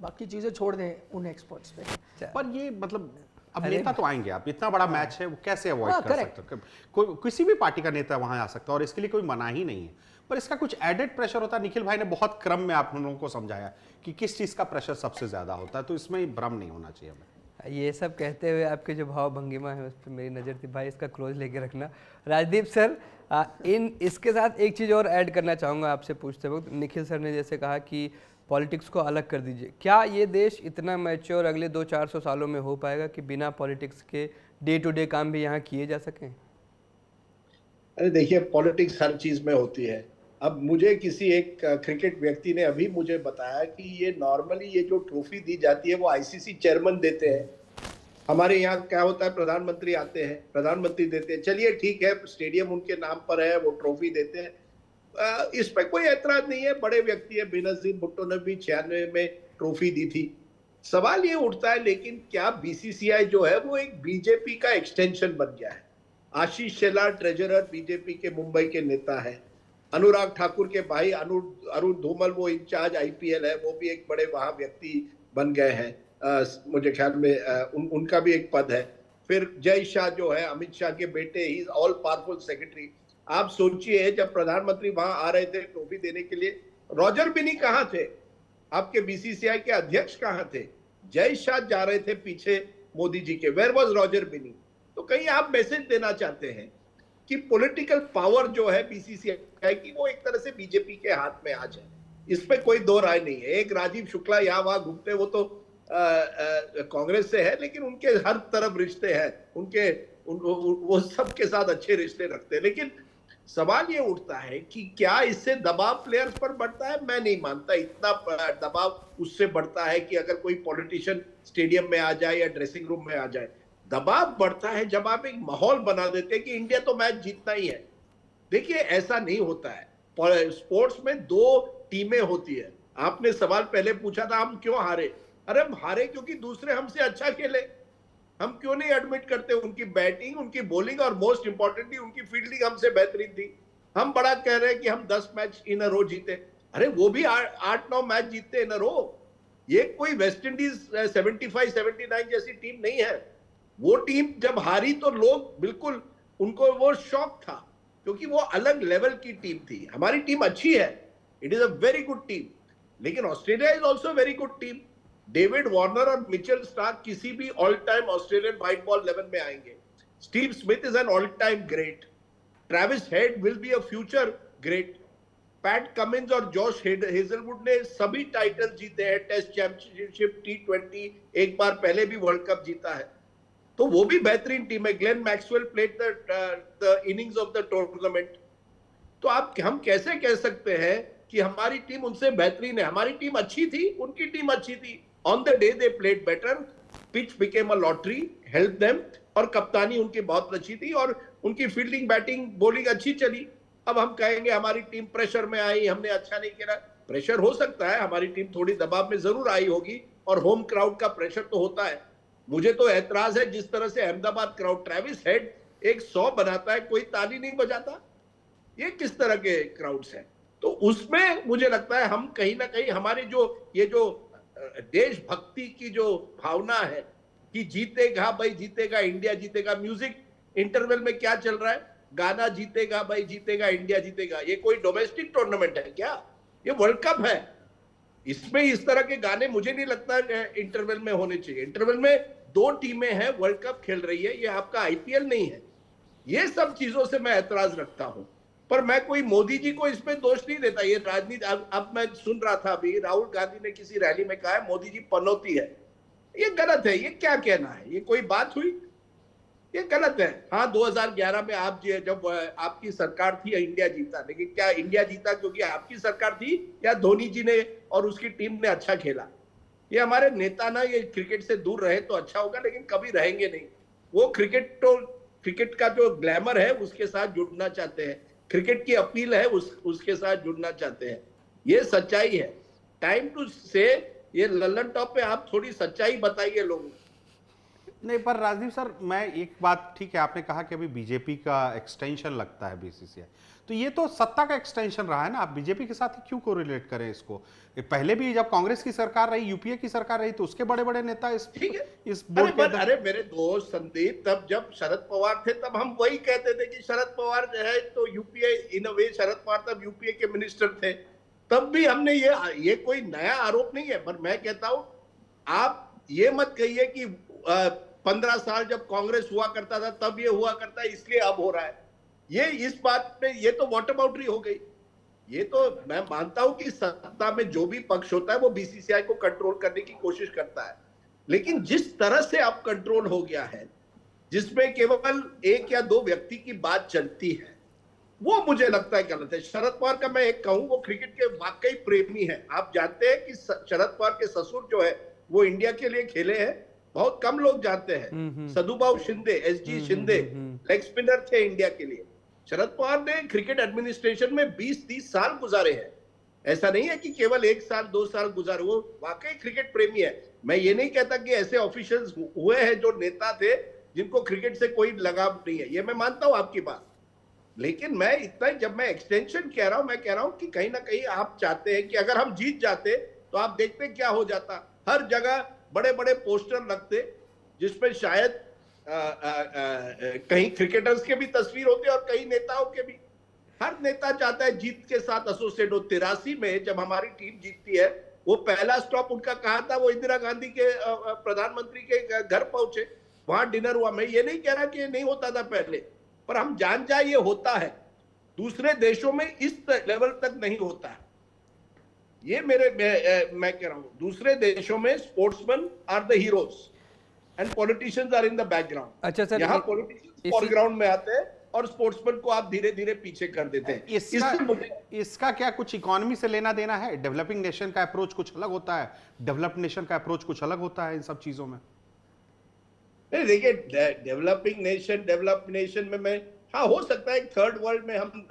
बाकी चीज़ें छोड़ दें उन एक्सपर्ट्स पे। पर ये मतलब अब नेता तो आएंगे, आप इतना बड़ा मैच है वो कैसे अवॉइड कर correct. सकते हो? कोई किसी भी पार्टी का नेता वहां आ सकता है और इसके लिए कोई मना ही नहीं है, पर इसका कुछ एडेड प्रेशर होता है। निखिल भाई ने बहुत क्रम में आप हम लोगों को समझाया कि किस चीज का प्रेशर सबसे ज्यादा होता है, तो इसमें भ्रम नहीं होना चाहिए हमें। ये सब कहते हुए आपके जो भाव भंगिमा है उस पर मेरी नज़र थी, भाई इसका क्लोज लेके रखना। राजदीप सर, इसके साथ एक चीज़ और ऐड करना चाहूँगा आपसे पूछते वक्त। निखिल सर ने जैसे कहा कि पॉलिटिक्स को अलग कर दीजिए, क्या ये देश इतना मैच्योर अगले 200-400 सालों में हो पाएगा कि बिना पॉलिटिक्स के डे टू डे काम भी यहाँ किए जा सकें? अरे देखिए, पॉलिटिक्स हर चीज में होती है। अब मुझे किसी एक क्रिकेट व्यक्ति ने अभी मुझे बताया कि ये नॉर्मली ये जो ट्रॉफी दी जाती है वो आईसीसी चेयरमैन देते हैं। हमारे यहाँ क्या होता है, प्रधानमंत्री आते हैं, प्रधानमंत्री देते हैं। चलिए ठीक है, स्टेडियम उनके नाम पर है, वो ट्रॉफी देते हैं, इस पर कोई ऐतराज नहीं है। बड़े व्यक्ति है, बेनजीर भुट्टो ने भी 96 में ट्रॉफी दी थी। सवाल ये उठता है, लेकिन क्या बीसीसीआई जो है वो एक बीजेपी का एक्सटेंशन बन गया है? आशीष शेलार ट्रेजरर बीजेपी के मुंबई के नेता है, अनुराग ठाकुर के भाई अरुण धूमल वो इंचार्ज आईपीएल है, वो भी एक बड़े वहां व्यक्ति बन गए हैं। मुझे ख्याल में उनका भी एक पद है। फिर जय शाह जो है अमित शाह के बेटे, he is all powerful secretary. आप सोचिए, जब प्रधानमंत्री वहां आ रहे थे ट्रॉफी देने के लिए, रॉजर बिनी कहां थे? आपके बीसीसीआई के अध्यक्ष कहां थे? जय शाह जा रहे थे पीछे मोदी जी के, वेयर वाज रॉजर बिनी? तो कहीं आप मैसेज देना चाहते हैं कि पॉलिटिकल पावर जो है बीसीसीआई की वो एक तरह से बीजेपी के हाथ में आ जाए, इस पे कोई दो राय नहीं है। एक राजीव शुक्ला यहाँ वहां घूमते, वो तो कांग्रेस से है, लेकिन उनके हर तरफ रिश्ते हैं, वो सबके साथ अच्छे रिश्ते रखते हैं। लेकिन सवाल ये उठता है कि क्या इससे दबाव प्लेयर्स पर बढ़ता है? मैं नहीं मानता इतना दबाव उससे बढ़ता है कि अगर कोई पॉलिटिशियन स्टेडियम में आ जाए या ड्रेसिंग रूम में आ जाए। दबाव बढ़ता है जब आप एक माहौल बना देते हैं कि इंडिया तो मैच जीतना ही है। देखिए, ऐसा नहीं होता है। स्पोर्ट्स में दो टीमें होती है। आपने सवाल पहले पूछा था हम क्यों हारे। अरे हम हारे क्योंकि दूसरे हमसे अच्छा खेले। हम क्यों नहीं एडमिट करते उनकी बैटिंग, उनकी बॉलिंग और मोस्ट इंपॉर्टेंटली उनकी फील्डिंग हमसे बेहतरीन थी। हम बड़ा कह रहे हैं कि हम 10 मैच इन अ रो जीते, अरे वो भी 8-9 मैच जीते इन अ रो। ये कोई वेस्ट इंडीज 75-79 जैसी टीम नहीं है। वो टीम जब हारी तो लोग बिल्कुल, उनको वो शॉक था, क्योंकि वो अलग लेवल की टीम थी। हमारी टीम अच्छी है, it is a very good team, लेकिन Australia is also very good team. David Warner और मिचेल स्टार्क किसी भी all time Australian white ball 11 में आएंगे। Steve Smith is an all time great. Travis Head will be a future great. Pat Cummins और जॉश हेजलवुड ने सभी टाइटल जीते हैं, टेस्ट चैंपियनशिप, T20, एक बार पहले भी वर्ल्ड कप जीता है, तो वो भी बेहतरीन टीम है। Glenn Maxwell played the innings of the tournament. तो हम कैसे कह सकते हैं कि हमारी टीम उनसे बेहतरीन है? हमारी टीम अच्छी थी, उनकी टीम अच्छी थी। On the day they played better, pitch became a lottery, help them, और कप्तानी उनकी बहुत अच्छी थी और उनकी फील्डिंग, बैटिंग, बॉलिंग अच्छी चली। अब हम कहेंगे हमारी टीम प्रेशर में आई, हमने अच्छा नहीं किया। प्रेशर हो सकता है, हमारी टीम थोड़ी दबाव में जरूर आई होगी, और होम क्राउड का प्रेशर तो होता है। मुझे तो ऐतराज है जिस तरह से अहमदाबाद क्राउड, ट्रेविस हेड एक 100 बनाता है, कोई ताली नहीं बजाता। ये किस तरह के क्राउड्स हैं? तो उसमें मुझे लगता है हम कहीं ना कहीं हमारी जो देशभक्ति की जो भावना है कि जीतेगा भाई जीतेगा, इंडिया जीतेगा। म्यूजिक इंटरवल में क्या चल रहा है? गाना जीतेगा भाई जीतेगा, इंडिया जीतेगा। ये कोई डोमेस्टिक टूर्नामेंट है क्या? ये वर्ल्ड कप है। इसमें इस तरह के गाने मुझे नहीं लगता इंटरवल में होने चाहिए। इंटरवल में 2 टीमें हैं, वर्ल्ड कप खेल रही है, ये आपका आईपीएल नहीं है। ये सब चीजों से मैं ऐतराज रखता हूं, पर मैं कोई मोदी जी को इसमें दोष नहीं देता। ये राजनीति, अब मैं सुन रहा था अभी, राहुल गांधी ने किसी रैली में कहा है मोदी जी पनौती है। ये गलत है। ये क्या कहना है? ये कोई बात हुई? ये गलत है। हाँ, 2011 में आप जब आपकी सरकार थी, इंडिया जीता, लेकिन क्या इंडिया जीता क्योंकि आपकी सरकार थी या धोनी जी ने और उसकी टीम ने अच्छा खेला? ये हमारे नेता ना ये क्रिकेट से दूर रहे तो अच्छा होगा, लेकिन कभी रहेंगे नहीं। वो क्रिकेट का जो ग्लैमर है उसके साथ जुड़ना चाहते हैं, क्रिकेट की अपील है उसके साथ जुड़ना चाहते हैं। ये सच्चाई है। टाइम टू से ये लल्लन टॉप पे आप थोड़ी सच्चाई बताइए लोगों को। नहीं, पर राजदीप सर, मैं एक बात, ठीक है आपने कहा कि अभी बीजेपी का एक्सटेंशन लगता है बीसीसीआई, तो ये तो सत्ता का एक्सटेंशन रहा है ना, आप बीजेपी के साथ ही क्यों कोरिलेट करें इसको? ये पहले भी जब कांग्रेस की सरकार रही, यूपीए की सरकार रही, तो उसके बड़े बड़े नेता इस बोर्ड के अरे मेरे दोस्त संदीप, तब जब शरद पवार थे तब हम वही कहते थे कि शरद पवार जो है तो यूपीए इन अ वे, शरद पवार तब यूपीए के मिनिस्टर थे, तब भी हमने ये कोई नया आरोप नहीं है। पर मैं कहता हूं, आप ये मत कहिए कि 15 साल जब कांग्रेस हुआ करता था तब ये हुआ करता है इसलिए अब हो रहा है। ये इस बात पे ये तो वॉटअबाउटरी हो गई। ये तो मैं मानता हूं कि सत्ता में जो भी पक्ष होता है वो बीसीसीआई को कंट्रोल करने की कोशिश करता है, लेकिन जिस तरह से अब कंट्रोल हो गया है, जिसमें केवल एक या दो व्यक्ति की बात चलती है, वो मुझे लगता है गलत है। शरद पवार का मैं एक कहूं, वो क्रिकेट के वाकई प्रेमी हैं। आप जानते हैं कि शरद पवार के ससुर जो है वो इंडिया के लिए खेले हैं, बहुत कम लोग जानते हैं। Sadubhau Shinde, SG Shinde leg spinner थे इंडिया के लिए। शरद पवार ने क्रिकेट एडमिनिस्ट्रेशन में 20-30 साल गुजारे हैं। ऐसा नहीं है कि केवल 1 साल 2 साल गुजारे, वो वाकई क्रिकेट प्रेमी है। मैं ये नहीं कहता कि ऐसे ऑफिशियल्स हुए हैं जो नेता थे जिनको क्रिकेट से कोई लगाव नहीं है, ये मैं मानता हूं आपकी बात। लेकिन मैं इतना ही, जब मैं एक्सटेंशन कह रहा हूं, मैं कह रहा हूं कि कहीं ना कहीं आप चाहते हैं कि अगर हम जीत जाते तो आप देखते क्या हो जाता। हर जगह बड़े बड़े पोस्टर लगते जिसमें शायद कहीं क्रिकेटर्स के भी तस्वीर होते और कई नेताओं के भी। हर नेता चाहता है जीत के साथ एसोसिएट हो। 83 में जब हमारी टीम जीतती है, वो पहला स्टॉप उनका कहा था, वो इंदिरा गांधी के प्रधानमंत्री के घर पहुंचे, वहां डिनर हुआ। मैं ये नहीं कह रहा कि ये नहीं होता था पहले, पर हम जान जाए ये होता है। दूसरे देशों में इस लेवल तक नहीं होता है। ये मैं कह रहा हूं, दूसरे देशों में sportsman are the heroes and politicians are in the background. अच्छा सर, यहाँ पॉलिटिशियंस फोरग्राउंड में आते हैं और स्पोर्ट्समैन को आप धीरे धीरे पीछे कर देते हैं। इसका क्या कुछ इकोनॉमी से लेना देना है? डेवलपिंग नेशन का अप्रोच कुछ अलग होता है, डेवलप्ड नेशन का अप्रोच कुछ अलग होता है इन सब चीजों में। देखिए, डेवलपिंग नेशन में मैं, हाँ हो सकता है थर्ड वर्ल्ड में हम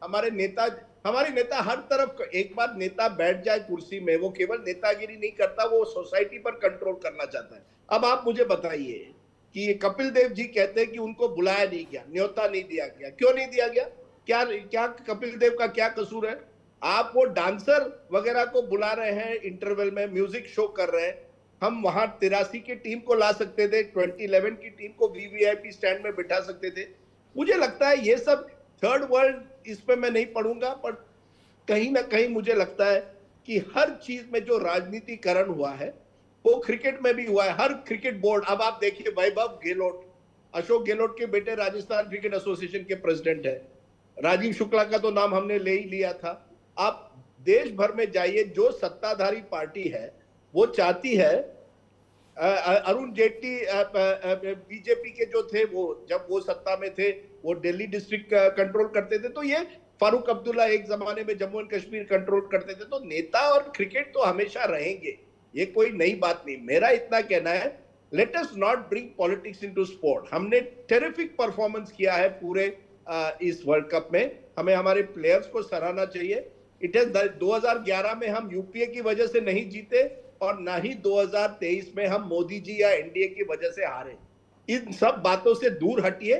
हमारे नेता हर तरफ, एक बार नेता बैठ जाए कुर्सी में, वो केवल नेतागिरी नहीं करता, वो सोसाइटी पर कंट्रोल करना चाहता है। अब आप मुझे बताइए कि कपिल देव जी कहते हैं कि उनको बुलाया नहीं गया, न्योता नहीं दिया गया। क्यों नहीं दिया गया? क्या कपिल देव का क्या कसूर है? आप वो डांसर वगैरह को बुला रहे हैं, इंटरवल में म्यूजिक शो कर रहे हैं। हम वहां 83 की टीम को ला सकते थे, 2011 की टीम को वीवीआईपी स्टैंड में बिठा सकते थे। मुझे लगता है ये सब थर्ड वर्ल्ड, इस पे मैं नहीं पढ़ूंगा, पर कहीं ना कहीं मुझे लगता है कि हर चीज में जो राजनीतिकरण हुआ है वो क्रिकेट में भी हुआ है। हर क्रिकेट बोर्ड, अब आप देखिए वैभव गहलोत, अशोक गहलोत के बेटे राजस्थान क्रिकेट एसोसिएशन के प्रेसिडेंट है। राजीव शुक्ला का तो नाम हमने ले ही लिया था। आप देश भर में जाइए, जो सत्ताधारी पार्टी है वो चाहती है, अरुण जेटली बीजेपी के जो थे, वो जब वो सत्ता में थे वो दिल्ली डिस्ट्रिक्ट कंट्रोल करते थे, तो ये फारूक अब्दुल्ला एक जमाने में जम्मू एंड कश्मीर कंट्रोल करते थे। तो नेता और क्रिकेट तो हमेशा रहेंगे, ये कोई नई बात नहीं। मेरा इतना कहना है, let us not bring politics into sport. हमने टेरिफिक परफॉर्मेंस किया है पूरे इस वर्ल्ड कप में, हमें हमारे प्लेयर्स को सराहना चाहिए। इट इज 2011 में हम यूपीए की वजह से नहीं जीते और ना ही 2023 में हम मोदी जी या एनडीए की वजह से हारे। इन सब बातों से दूर हटिए,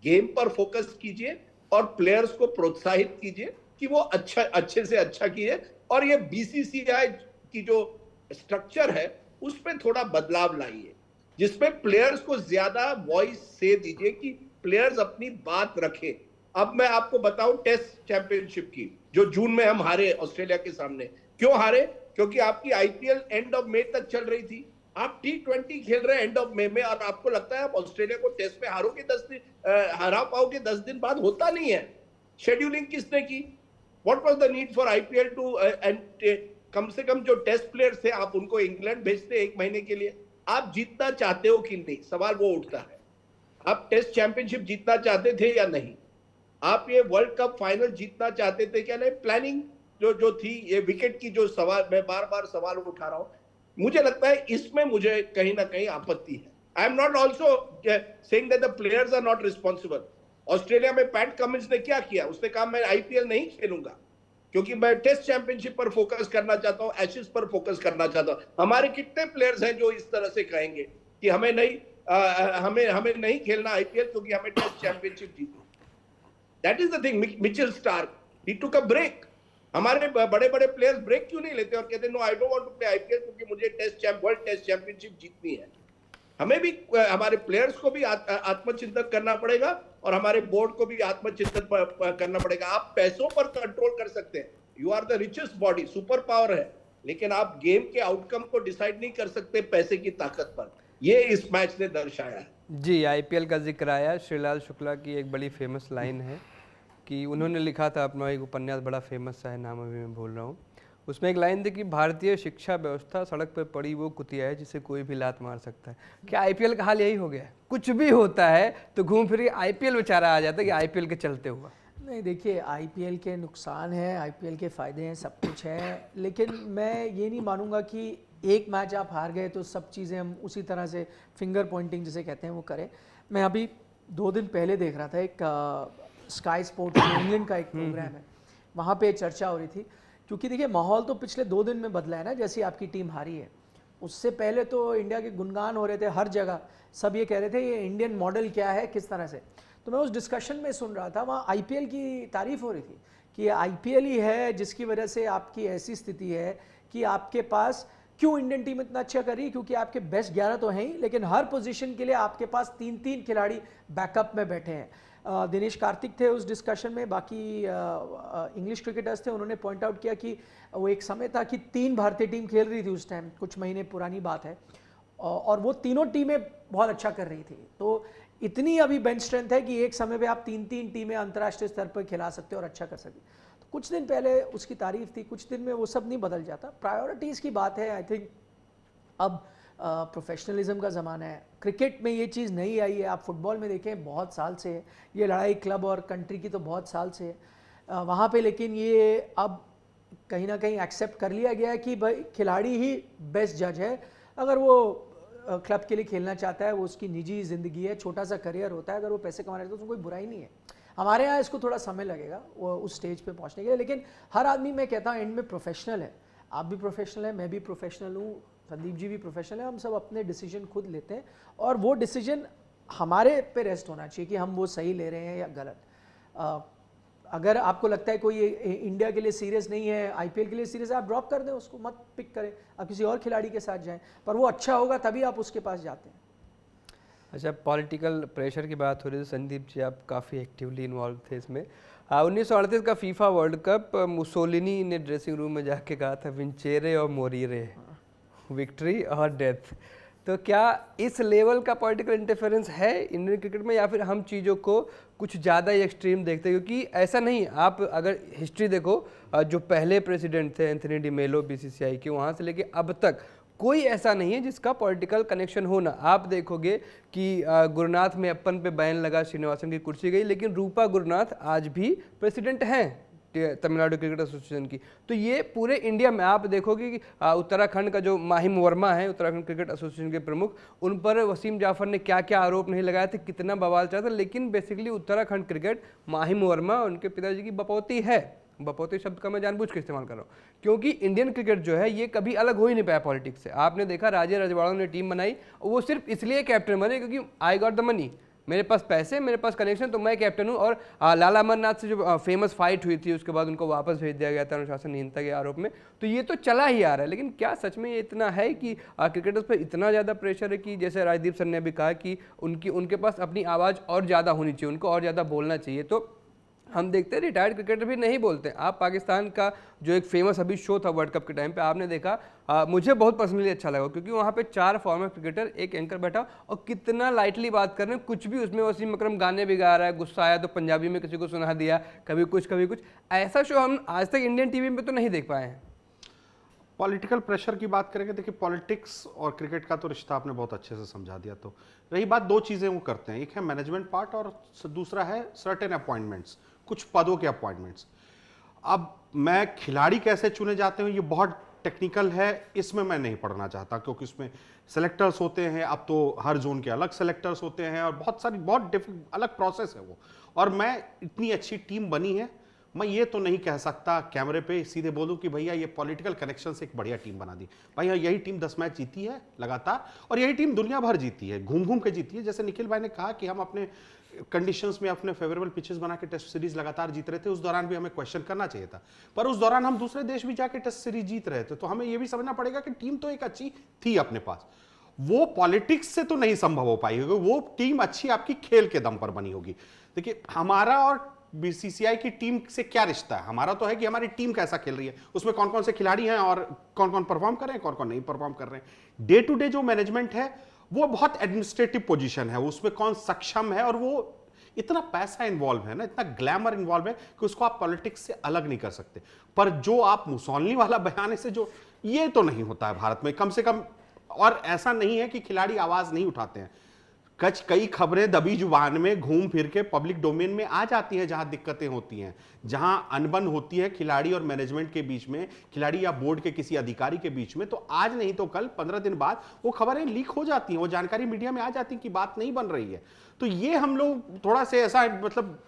गेम पर फोकस कीजिए और प्लेयर्स को प्रोत्साहित कीजिए कि वो अच्छे से अच्छा कीजिए। और ये बीसीसीआई की जो स्ट्रक्चर है उस पर थोड़ा बदलाव लाइए, जिसमें प्लेयर्स को ज्यादा वॉइस से दीजिए कि प्लेयर्स अपनी बात रखें। अब मैं आपको बताऊं टेस्ट चैंपियनशिप की, जो जून में हम हारे ऑस्ट्रेलिया के सामने। क्यों हारे? क्योंकि आपकी आईपीएल एंड ऑफ मई तक चल रही थी, आप T20 खेल रहे हैं एंड ऑफ मई में, और आपको लगता है आप ऑस्ट्रेलिया को टेस्ट में हारोगे, 10 दिन हरा पाओगे 10 दिन बाद? होता नहीं है। शेड्यूलिंग किसने की? What was the need for IPL two, कम से कम जो टेस्ट प्लेयर्स थे आप उनको इंग्लैंड भेजते 1 महीने के लिए। आप जीतना चाहते हो कि नहीं, सवाल वो उठता है। आप टेस्ट चैंपियनशिप जीतना चाहते थे या नहीं? आप ये वर्ल्ड कप फाइनल जीतना चाहते थे क्या नहीं? प्लानिंग जो थी, ये विकेट की जो सवाल, मैं बार बार सवाल उठा रहा हूं, मुझे लगता है इसमें मुझे कहीं ना कहीं आपत्ति है। I am not also saying that the players are not responsible. Australia में पैट कमिंस ने क्या किया? उसने कहा मैं आईपीएल नहीं खेलूंगा। क्योंकि मैं टेस्ट चैंपियनशिप पर फोकस करना चाहता हूं, एशेज पर फोकस करना चाहता हूं। हमारे कितने प्लेयर्स हैं जो इस तरह से कहेंगे कि हमें हमें नहीं खेलना आईपीएल क्योंकि हमें टेस्ट चैंपियनशिप जीती। That is the thing. Mitchell Starc he took a break. हमारे बड़े बड़े प्लेयर्स ब्रेक क्यों नहीं लेते और कहते no I don't want to play IPL क्योंकि मुझे वर्ल्ड टेस्ट चैंपियनशिप जीतनी है। हमें भी हमारे प्लेयर्स को भी आत्मचिंतन करना पड़ेगा और हमारे बोर्ड को भी आत्मचिंतन करना पड़ेगा। आप पैसों पर कंट्रोल कर सकते हैं, you are the richest body, super power है, लेकिन आप गेम के आउटकम को डिसाइड नहीं कर सकते पैसे की ताकत पर। ये इस मैच ने दर्शाया है। जी, आईपीएल का जिक्र आया, श्रीलाल शुक्ला की एक बड़ी फेमस लाइन है कि उन्होंने लिखा था अपना एक उपन्यास, बड़ा फेमस सा है, नाम अभी मैं भूल रहा हूँ। उसमें एक लाइन थी कि भारतीय शिक्षा व्यवस्था सड़क पर पड़ी वो कुतिया है जिसे कोई भी लात मार सकता है। क्या आईपीएल का हाल यही हो गया है? कुछ भी होता है तो घूम फिर के आईपीएल बेचारा आ जाता है कि आईपीएल के चलते हुआ। नहीं, देखिए आईपीएल के नुकसान हैं, आईपीएल के फ़ायदे हैं, सब कुछ है, लेकिन मैं ये नहीं मानूंगा कि एक मैच आप हार गए तो सब चीज़ें हम उसी तरह से फिंगर पॉइंटिंग जिसे कहते हैं वो करें। मैं अभी 2 दिन पहले देख रहा था, एक स्काई स्पोर्ट्स में इंग्लैंड का एक प्रोग्राम है, वहाँ पे चर्चा हो रही थी, क्योंकि देखिए माहौल तो पिछले 2 दिन में बदला है ना, जैसी आपकी टीम हारी है। उससे पहले तो इंडिया के गुणगान हो रहे थे हर जगह, सब ये कह रहे थे ये इंडियन मॉडल क्या है, किस तरह से। तो मैं उस डिस्कशन में सुन रहा था, वहाँ आईपीएल की तारीफ हो रही थी कि ये आईपीएल ही है जिसकी वजह से आपकी ऐसी स्थिति है कि आपके पास, क्यों इंडियन टीम इतना अच्छा कर रही है, क्योंकि आपके बेस्ट 11 तो हैं ही, लेकिन हर पोजीशन के लिए आपके पास 3-3 खिलाड़ी बैकअप में बैठे हैं। दिनेश कार्तिक थे उस डिस्कशन में, बाकी इंग्लिश क्रिकेटर्स थे, उन्होंने पॉइंट आउट किया कि वो एक समय था कि 3 भारतीय टीम खेल रही थी उस टाइम, कुछ महीने पुरानी बात है, और वो तीनों टीमें बहुत अच्छा कर रही थी। तो इतनी अभी बेंच स्ट्रेंथ है कि एक समय पे आप 3-3 टीमें अंतर्राष्ट्रीय स्तर पर खिला सकते हो और अच्छा कर सकते। तो कुछ दिन पहले उसकी तारीफ थी, कुछ दिन में वो सब नहीं बदल जाता। प्रायोरिटीज़ की बात है। आई थिंक अब प्रोफेशनलिज्म का ज़माना है, क्रिकेट में ये चीज़ नहीं आई है। आप फुटबॉल में देखें बहुत साल से है ये लड़ाई, क्लब और कंट्री की तो बहुत साल से है वहाँ पे, लेकिन ये अब कहीं ना कहीं एक्सेप्ट कर लिया गया है कि भाई खिलाड़ी ही बेस्ट जज है। अगर वो क्लब के लिए खेलना चाहता है, वो उसकी निजी ज़िंदगी है, छोटा सा करियर होता है, अगर वो पैसे कमा रहे तो उसमें कोई बुराई नहीं है। हमारे यहाँ इसको थोड़ा समय लगेगा वो उस स्टेज पे पहुँचने के लिए, लेकिन हर आदमी, मैं कहता हूँ एंड में प्रोफेशनल है। आप भी प्रोफेशनल है, मैं भी प्रोफेशनल हूँ, संदीप जी भी प्रोफेशनल है, हम सब अपने डिसीजन खुद लेते हैं और वो डिसीजन हमारे पे रेस्ट होना चाहिए कि हम वो सही ले रहे हैं या गलत। अगर आपको लगता है कोई इंडिया के लिए सीरियस नहीं है, आईपीएल के लिए सीरियस है, आप ड्रॉप कर दें उसको, मत पिक करें, आप किसी और खिलाड़ी के साथ जाएं, पर वो अच्छा होगा तभी आप उसके पास जाते हैं। अच्छा, पॉलिटिकल प्रेशर की बात हो रही है, संदीप जी आप काफ़ी एक्टिवली इन्वॉल्व थे इसमें। 1938 का फीफा वर्ल्ड कप, मुसोलिनी ने ड्रेसिंग रूम में जाके कहा था विंचेरे और मोरीरे, विक्ट्री और डेथ। तो क्या इस लेवल का पॉलिटिकल इंटरफेरेंस है इंडियन क्रिकेट में, या फिर हम चीज़ों को कुछ ज़्यादा ही एक्सट्रीम देखते हैं? क्योंकि ऐसा नहीं, आप अगर हिस्ट्री देखो, जो पहले प्रेसिडेंट थे एंथनी डी मेलो बीसीसीआई के, वहाँ से लेके अब तक कोई ऐसा नहीं है जिसका पॉलिटिकल कनेक्शन हो ना। आप देखोगे कि गुरुनाथ में अपन पे बैन लगा, श्रीनिवासन की कुर्सी गई, लेकिन रूपा गुरुनाथ आज भी प्रेसिडेंट हैं तमिलनाडु क्रिकेट एसोसिएशन की। तो ये पूरे इंडिया में आप देखोगे कि उत्तराखंड का जो माहिम वर्मा है, उत्तराखंड क्रिकेट एसोसिएशन के प्रमुख, उन पर वसीम जाफर ने क्या क्या आरोप नहीं लगाए थे, कितना बवाल चला था, लेकिन बेसिकली उत्तराखंड क्रिकेट, माहिम वर्मा उनके पिताजी की बपौती है। बपौती शब्द का मैं जानबूझ के इस्तेमाल कर रहा हूँ क्योंकि इंडियन क्रिकेट जो है ये कभी अलग हो ही नहीं पाया पॉलिटिक्स से। आपने देखा राजे रजवाड़ों ने टीम बनाई, वो सिर्फ इसलिए कैप्टन बने क्योंकि आई गॉट द मनी, मेरे पास पैसे, मेरे पास कनेक्शन, तो मैं कैप्टन हूँ। और लाला अमरनाथ से जो फेमस फाइट हुई थी, उसके बाद उनको वापस भेज दिया गया था अनुशासनहीनता के आरोप में। तो ये तो चला ही आ रहा है, लेकिन क्या सच में ये इतना है कि क्रिकेटर्स पर इतना ज़्यादा प्रेशर है कि जैसे राजदीप सर ने भी कहा कि उनके पास अपनी आवाज़ और ज़्यादा होनी चाहिए, उनको और ज़्यादा बोलना चाहिए। तो हम देखते हैं रिटायर्ड क्रिकेटर भी नहीं बोलते। आप पाकिस्तान का जो एक फेमस अभी शो था वर्ल्ड कप के टाइम पे, आपने देखा, मुझे बहुत पर्सनली अच्छा लगा क्योंकि वहाँ पे 4 फॉर्मर क्रिकेटर, एक एंकर बैठा और कितना लाइटली बात कर रहे हैं, कुछ भी उसमें वसीम अकरम गाने भी गा रहा है, गुस्सा आया तो पंजाबी में किसी को सुना दिया, कभी कुछ। ऐसा शो हम आज तक इंडियन टीवी में तो नहीं देख पाए हैं। पॉलिटिकल प्रेशर की बात करेंगे, देखिए पॉलिटिक्स और क्रिकेट का तो रिश्ता आपने बहुत अच्छे से समझा दिया। तो रही बात, 2 चीज़ें वो करते हैं, एक है मैनेजमेंट पार्ट और दूसरा है सर्टेन अपॉइंटमेंट्स, कुछ पदों के अपॉइंटमेंट्स। अब मैं खिलाड़ी कैसे चुने जाते हैं ये बहुत टेक्निकल है, इसमें मैं नहीं पढ़ना चाहता क्योंकि उसमें सेलेक्टर्स होते हैं, अब तो हर जोन के अलग सेलेक्टर्स होते हैं और बहुत अलग प्रोसेस है वो। और मैं, इतनी अच्छी टीम बनी है, मैं ये तो नहीं कह सकता कैमरे पे सीधे बोलूं कि भैया ये पॉलिटिकल कनेक्शन से एक बढ़िया टीम बना दी। भैया यही टीम 10 मैच जीती है लगातार, और यही टीम दुनिया भर जीती है, घूम घूम के जीती है। जैसे निखिल भाई ने कहा कि हम अपने कंडीशंस में अपने फेवरेबल पिचेस बना के टेस्ट सीरीज लगातार जीत रहे थे, उस दौरान भी हमें क्वेश्चन करना चाहिए था, पर उस दौरान हम दूसरे देश भी जाके टेस्ट सीरीज जीत रहे थे। तो हमें यह भी समझना पड़ेगा कि टीम तो एक अच्छी थी अपने पास, वो पॉलिटिक्स से तो नहीं संभव हो पाई होगी, वो टीम अच्छी आपकी खेल के दम पर बनी होगी। देखिए हमारा और बीसीसीआई की टीम से क्या रिश्ता है? हमारा तो है कि हमारी टीम कैसा खेल रही है, उसमें कौन कौन से खिलाड़ी हैं और कौन कौन परफॉर्म कर रहे हैं, कौन कौन नहीं परफॉर्म कर रहे हैं। डे टू डे जो मैनेजमेंट है वो बहुत एडमिनिस्ट्रेटिव पोजीशन है, उसमें कौन सक्षम है, और वो इतना पैसा इन्वॉल्व है ना, इतना ग्लैमर इन्वॉल्व है कि उसको आप पॉलिटिक्स से अलग नहीं कर सकते। पर जो आप मुसौलनी वाला बयान से जो ये तो नहीं होता है भारत में कम से कम, और ऐसा नहीं है कि खिलाड़ी आवाज नहीं उठाते हैं। कई खबरें दबी जुबान में घूम फिर के पब्लिक डोमेन में आ जाती हैं, जहां दिक्कतें होती हैं, जहां अनबन होती है खिलाड़ी और मैनेजमेंट के बीच में, खिलाड़ी या बोर्ड के किसी अधिकारी के बीच में, तो आज नहीं तो कल 15 दिन बाद वो खबरें लीक हो जाती हैं, वो जानकारी मीडिया में आ जाती है कि बात नहीं बन रही है। तो ये हम लोग थोड़ा से ऐसा मतलब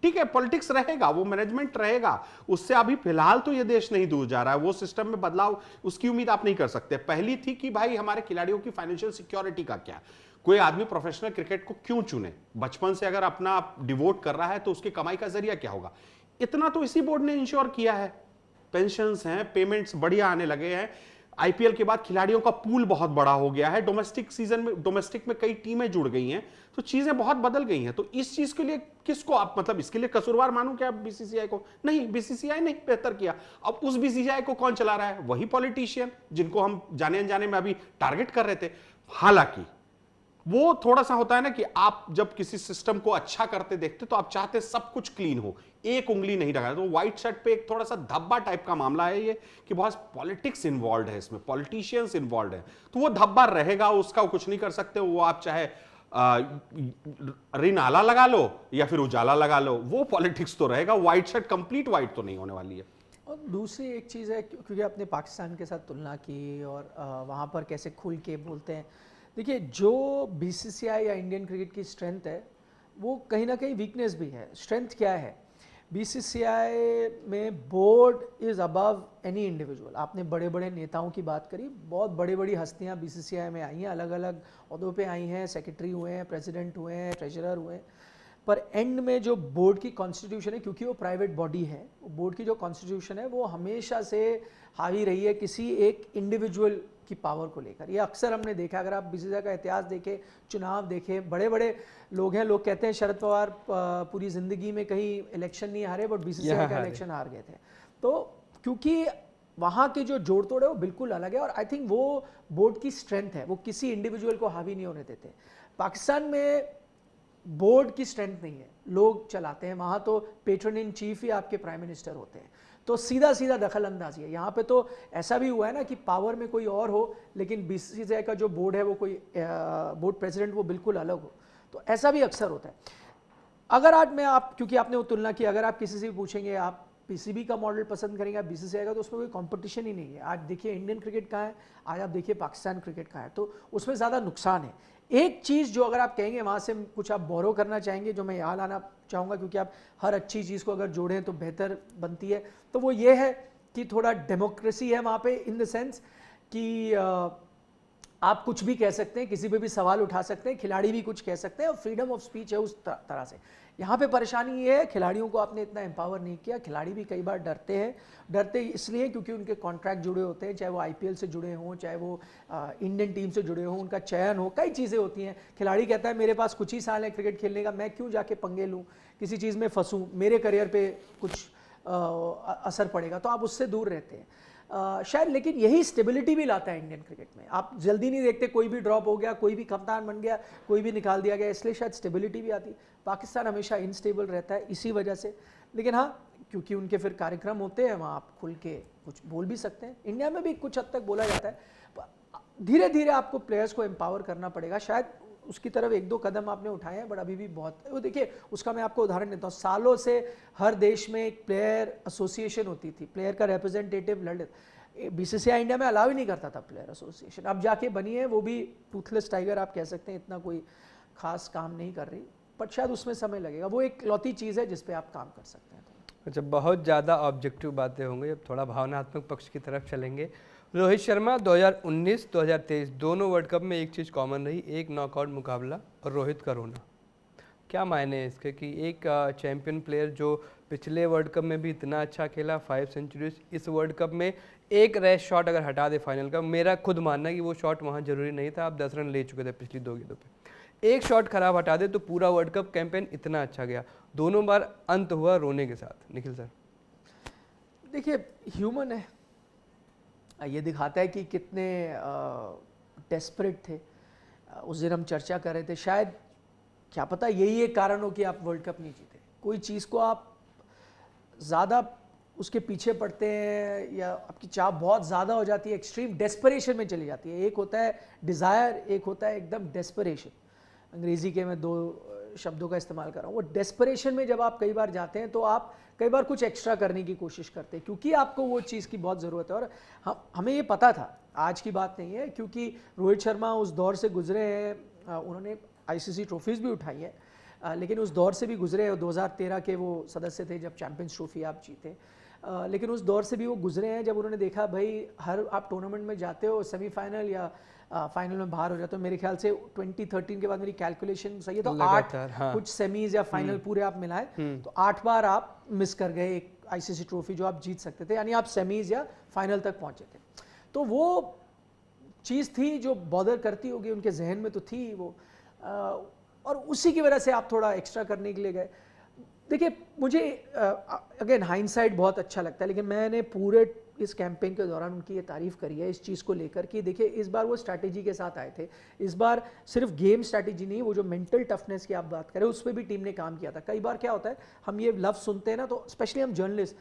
ठीक है, पॉलिटिक्स रहेगा, वो मैनेजमेंट रहेगा, उससे अभी फिलहाल तो ये देश नहीं दूर जा रहा है। वो सिस्टम में बदलाव उसकी उम्मीद आप नहीं कर सकते। पहली थी कि भाई हमारे खिलाड़ियों की फाइनेंशियल सिक्योरिटी का क्या, कोई आदमी प्रोफेशनल क्रिकेट को क्यों चुने, बचपन से अगर अपना डिवोट कर रहा है तो उसकी कमाई का जरिया क्या होगा। इतना तो इसी बोर्ड ने इंश्योर किया है, पेंशन्स हैं, पेमेंट्स बढ़िया आने लगे हैं, आईपीएल के बाद खिलाड़ियों का पूल बहुत बड़ा हो गया है, डोमेस्टिक सीजन में डोमेस्टिक में कई टीमें जुड़ गई हैं, तो चीजें बहुत बदल गई हैं। तो इस चीज के लिए किसको आप मतलब इसके लिए कसूरवार मानूं क्या बीसीसीआई को? नहीं, बीसीसीआई ने बेहतर किया। अब उस बीसीसीआई को कौन चला रहा है? वही पॉलिटिशियन जिनको हम जाने अनजाने में अभी टारगेट कर रहे थे। हालांकि वो थोड़ा सा होता है ना कि आप जब किसी सिस्टम को अच्छा करते देखते तो आप चाहते सब कुछ क्लीन हो, एक उंगली नहीं लगा। तो व्हाइट शर्ट पे एक थोड़ा सा धब्बा टाइप का मामला है ये कि बहुत पॉलिटिक्स इन्वॉल्व है इसमें, पॉलिटिशियंस इन्वॉल्व है, तो वो धब्बा रहेगा, उसका कुछ नहीं कर सकते। वो आप चाहे रिन आला लगा लो या फिर उजाला लगा लो, वो पॉलिटिक्स तो रहेगा। व्हाइट शर्ट कंप्लीट व्हाइट तो नहीं होने वाली है। और दूसरी एक चीज़ है, क्योंकि आपने पाकिस्तान के साथ तुलना की और वहाँ पर कैसे खुल के बोलते हैं। देखिए, जो बीसीसीआई या इंडियन क्रिकेट की स्ट्रेंथ है वो कहीं ना कहीं वीकनेस भी है। स्ट्रेंथ क्या है? बीसीसीआई में board is above any individual. आपने बड़े बड़े नेताओं की बात करी, बहुत बड़ी बड़ी हस्तियां बीसीसीआई में आई हैं, अलग अलग ओहदों पे आई हैं, सेक्रेटरी हुए हैं, प्रेसिडेंट हुए हैं, ट्रेजरर हुए हैं, पर एंड में जो बोर्ड की कॉन्स्टिट्यूशन है, क्योंकि वो प्राइवेट बॉडी है, बोर्ड की जो कॉन्स्टिट्यूशन है वो हमेशा से हावी रही है किसी एक इंडिविजुअल की पावर को लेकर। ये अक्सर हमने देखा, अगर आप बीसीसीआई का इतिहास देखें, चुनाव देखें, बड़े बड़े लोग हैं, लोग कहते हैं शरद पवार पूरी ज़िंदगी में कहीं इलेक्शन नहीं हारे, बट बीसीसीआई का इलेक्शन हार गए थे। तो क्योंकि वहाँ की जो जोड़ तोड़ है वो बिल्कुल अलग है, और आई थिंक वो बोर्ड की स्ट्रेंथ है, वो किसी इंडिविजुअल को हावी नहीं होने देते। पाकिस्तान में बोर्ड की स्ट्रेंथ नहीं है, लोग चलाते हैं, वहाँ तो पेट्रन इन चीफ ही आपके प्राइम मिनिस्टर होते हैं, तो सीधा सीधा दखल अंदाजी है। यहाँ पे तो ऐसा भी हुआ है ना कि पावर में कोई और हो, लेकिन बीसीसीआई का जो बोर्ड है वो कोई बोर्ड प्रेसिडेंट वो बिल्कुल अलग हो, तो ऐसा भी अक्सर होता है। अगर आज मैं आप, क्योंकि आपने वो तुलना की, अगर आप किसी से भी पूछेंगे आप पीसीबी का मॉडल पसंद करेंगे, आप बीसीसीआई का, तो उसमें कोई कंपटीशन ही नहीं है। आज देखिए इंडियन क्रिकेट कहाँ है, आज आप देखिए पाकिस्तान क्रिकेट कहाँ है, तो उसमें ज़्यादा नुकसान है। एक चीज़ जो अगर आप कहेंगे वहाँ से कुछ आप बोरो करना चाहेंगे, जो मैं यहाँ लाना चाहूँगा, क्योंकि आप हर अच्छी चीज़ को अगर जोड़ें तो बेहतर बनती है, तो वो ये है कि थोड़ा डेमोक्रेसी है वहाँ पे, इन द सेंस कि आप कुछ भी कह सकते हैं, किसी पे भी सवाल उठा सकते हैं, खिलाड़ी भी कुछ कह सकते हैं, और फ्रीडम ऑफ स्पीच है उस तरह से। यहाँ पे परेशानी ये है, खिलाड़ियों को आपने इतना एम्पावर नहीं किया। खिलाड़ी भी कई बार डरते हैं, डरते इसलिए क्योंकि उनके कॉन्ट्रैक्ट जुड़े होते हैं, चाहे वो आईपीएल से जुड़े हों, चाहे वो इंडियन टीम से जुड़े हों, उनका चयन हो, कई चीज़ें होती हैं। खिलाड़ी कहता है मेरे पास कुछ ही साल है क्रिकेट खेलने का, मैं क्यों जाके पंगे लूँ, किसी चीज़ में फंसूँ, मेरे करियर पर कुछ असर पड़ेगा, तो आप उससे दूर रहते हैं शायद। लेकिन यही स्टेबिलिटी भी लाता है इंडियन क्रिकेट में। आप जल्दी नहीं देखते कोई भी ड्रॉप हो गया, कोई भी कप्तान बन गया, कोई भी निकाल दिया गया, इसलिए शायद स्टेबिलिटी भी आती है। पाकिस्तान हमेशा इनस्टेबल रहता है इसी वजह से। लेकिन हाँ, क्योंकि उनके फिर कार्यक्रम होते हैं, वहाँ आप खुल के कुछ बोल भी सकते हैं। इंडिया में भी कुछ हद तक बोला जाता है। धीरे धीरे आपको प्लेयर्स को एम्पावर करना पड़ेगा, शायद उसकी तरफ एक दो कदम आपने उठाए हैं, बट अभी भी बहुत। वो देखिए, उसका मैं आपको उदाहरण देता हूँ। सालों से हर देश में एक प्लेयर एसोसिएशन होती थी, प्लेयर का रिप्रेजेंटेटिव लड़े। बीसीसीआई इंडिया में अलाउ ही नहीं करता था प्लेयर एसोसिएशन, अब जाके बनी है, वो भी टूथलेस टाइगर आप कह सकते हैं, इतना कोई खास काम नहीं कर रही, बट शायद उसमें समय लगेगा। वो एक लौती चीज़ है जिस पे आप काम कर सकते हैं। अच्छा, बहुत ज़्यादा ऑब्जेक्टिव बातें होंगी, अब थोड़ा भावनात्मक पक्ष की तरफ चलेंगे। रोहित शर्मा 2019 2023 दोनों वर्ल्ड कप में एक चीज़ कॉमन रही, एक नॉकआउट मुकाबला और रोहित का रोना। क्या मायने हैं इसके कि एक चैंपियन प्लेयर जो पिछले वर्ल्ड कप में भी इतना अच्छा खेला, 5 सेंचुरीज, इस वर्ल्ड कप में एक रैश शॉट अगर हटा दे फाइनल का, मेरा खुद मानना है कि वो शॉट वहाँ जरूरी नहीं था, आप 10 रन ले चुके थे पिछली 2 गेंदों पे, एक शॉट खराब हटा दे तो पूरा वर्ल्ड कप कैंपेन इतना अच्छा गया। दोनों बार अंत हुआ रोने के साथ। निखिल सर, देखिए ह्यूमन है, ये दिखाता है कि कितने डेस्परेट थे। उस दिन हम चर्चा कर रहे थे, शायद क्या पता यही एक कारण हो कि आप वर्ल्ड कप नहीं जीते। कोई चीज़ को आप ज़्यादा उसके पीछे पड़ते हैं या आपकी चाह बहुत ज़्यादा हो जाती है, एक्सट्रीम डेस्परेशन में चली जाती है। एक होता है डिज़ायर, एक होता है एकदम डेस्परेशन। अंग्रेज़ी के मैं 2 शब्दों का इस्तेमाल कर रहा हूँ। वो डेस्परेशन में जब आप कई बार जाते हैं तो आप कई बार कुछ एक्स्ट्रा करने की कोशिश करते हैं क्योंकि आपको वो चीज़ की बहुत ज़रूरत है। और हमें ये पता था, आज की बात नहीं है, क्योंकि रोहित शर्मा उस दौर से गुजरे हैं, उन्होंने आईसीसी ट्रॉफीज़ भी उठाई है, लेकिन उस दौर से भी गुजरे हैं। 2013 के वो सदस्य थे जब चैंपियंस ट्रॉफी आप जीते, लेकिन उस दौर से भी वो गुजरे हैं जब उन्होंने देखा भाई हर आप टूर्नामेंट में जाते हो, सेमीफाइनल या फाइनल में बाहर हो जाते हो। मेरे ख्याल से 2013 के बाद मेरी कैलकुलेशन सही है तो 8 कुछ सेमीज या फाइनल पूरे आप मिलाए तो 8 बार आप मिस कर गए एक आईसीसी ट्रॉफी जो आप जीत सकते थे, यानी आप सेमीज या फाइनल तक पहुंचे थे। तो वो चीज़ थी जो बॉदर करती होगी, उनके जहन में तो थी वो, और उसी की वजह से आप थोड़ा एक्स्ट्रा करने के लिए गए। देखिए मुझे अगेन हाइंडसाइट बहुत अच्छा लगता है, लेकिन मैंने पूरे इस कैंपेन के दौरान उनकी ये तारीफ़ करी है इस चीज़ को लेकर कि देखिए इस बार वो स्ट्रैटेजी के साथ आए थे। इस बार सिर्फ गेम स्ट्रैटेजी नहीं, वो जो मेंटल टफनेस की आप बात करें उस पर भी टीम ने काम किया था। कई बार क्या होता है, हम ये लफ्ज़ सुनते हैं ना तो स्पेशली हम जर्नलिस्ट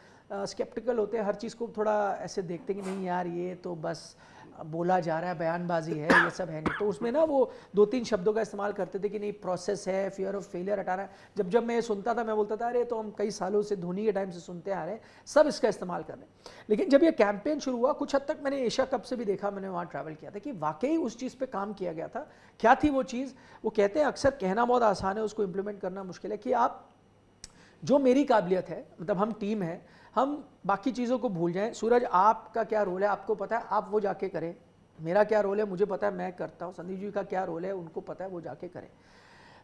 स्केप्टिकल होते हैं, हर चीज़ को थोड़ा ऐसे देखते हैं कि नहीं यार ये तो बस बोला जा रहा है, बयानबाजी है, ये सब है नहीं। तो उसमें ना वो 2-3 शब्दों का इस्तेमाल करते थे कि नहीं प्रोसेस है, फियर ऑफ फेलियर हटाना है। जब मैं ये सुनता था मैं बोलता था अरे तो हम कई सालों से धोनी के टाइम से सुनते आ रहे हैं, सब इसका इस्तेमाल कर रहे हैं। लेकिन जब ये कैंपेन शुरू हुआ, कुछ हद तक मैंने एशिया कप से भी देखा, मैंने वहाँ ट्रैवल किया था कि वाकई उस चीज़ पर काम किया गया था। क्या थी वो चीज़? वो कहते हैं अक्सर कहना बहुत आसान है, उसको इम्प्लीमेंट करना मुश्किल है, कि आप जो मेरी काबिलियत है, मतलब हम टीम है, हम बाकी चीज़ों को भूल जाएं। सूरज आपका क्या रोल है आपको पता है, आप वो जाके करें। मेरा क्या रोल है मुझे पता है, मैं करता हूँ। संदीप जी का क्या रोल है उनको पता है, वो जाके करें।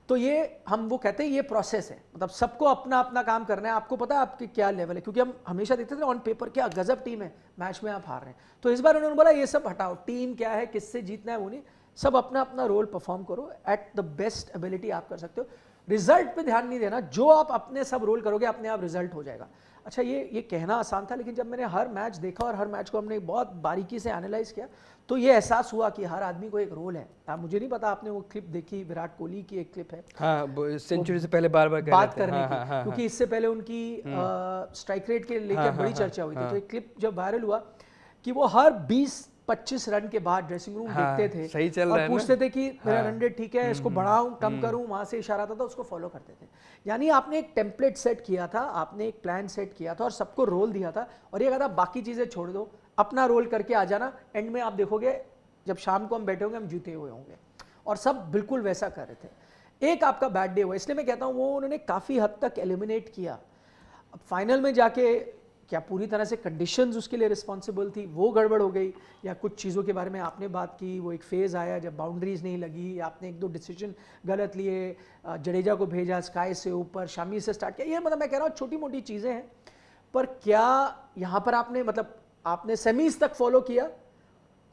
तो ये हम वो कहते हैं ये प्रोसेस है, मतलब सबको अपना अपना काम करना है। आपको पता है आपकी क्या लेवल है, क्योंकि हम हमेशा देखते थे ऑन पेपर क्या गजब टीम है, मैच में आप हार रहे हैं। तो इस बार उन्होंने बोला ये सब हटाओ, टीम क्या है, किससे जीतना है वो नहीं, सब अपना अपना रोल परफॉर्म करो, एट द बेस्ट एबिलिटी आप कर सकते हो। रिजल्ट पे ध्यान नहीं देना, जो आप अपने सब रोल करोगे अपने आप रिजल्ट हो जाएगा। अच्छा ये कहना आसान था, लेकिन जब मैंने हर मैच देखा और हर मैच को हमने बहुत बारीकी से एनालाइज किया तो ये एहसास हुआ कि हर आदमी को एक रोल है। मुझे नहीं पता आपने वो क्लिप देखी, विराट कोहली की एक क्लिप है, हाँ सेंचुरी से पहले बार बार बात करने की, क्योंकि इससे पहले उनकी स्ट्राइक रेट के लेकर बड़ी चर्चा हुई थी। तो एक क्लिप जब वायरल हुआ कि वो हर 20-25 रन के बाद ड्रेसिंग रूम देखते थे, सही चल रहा और है पूछते थे कि मेरा रन रेट ठीक है, इसको बढ़ाऊं कम करूं, वहां से इशारा आता था, उसको फॉलो करते थे। यानी आपने एक टेम्पलेट सेट किया था, आपने एक प्लान सेट किया था और सबको रोल दिया था, और ये कहा था बाकी चीजें छोड़ दो, अपना रोल करके आ जाना। एंड में आप देखोगे जब शाम को हम बैठे होंगे हम जीते हुए होंगे, और सब बिल्कुल वैसा कर रहे थे। एक आपका बैड डे हुआ, इसलिए मैं कहता हूं वो उन्होंने काफी हद तक एलिमिनेट किया। अब फाइनल में जाके क्या पूरी तरह से कंडीशंस उसके लिए रिस्पॉन्सिबल थी, वो गड़बड़ हो गई, या कुछ चीज़ों के बारे में आपने बात की, वो एक फेज़ आया जब बाउंड्रीज नहीं लगी, आपने 1-2 डिसीजन गलत लिए, जडेजा को भेजा स्काई से ऊपर, शामी से स्टार्ट किया, ये मतलब मैं कह रहा हूँ छोटी मोटी चीज़ें हैं। पर क्या यहाँ पर आपने मतलब आपने सेमीज तक फॉलो किया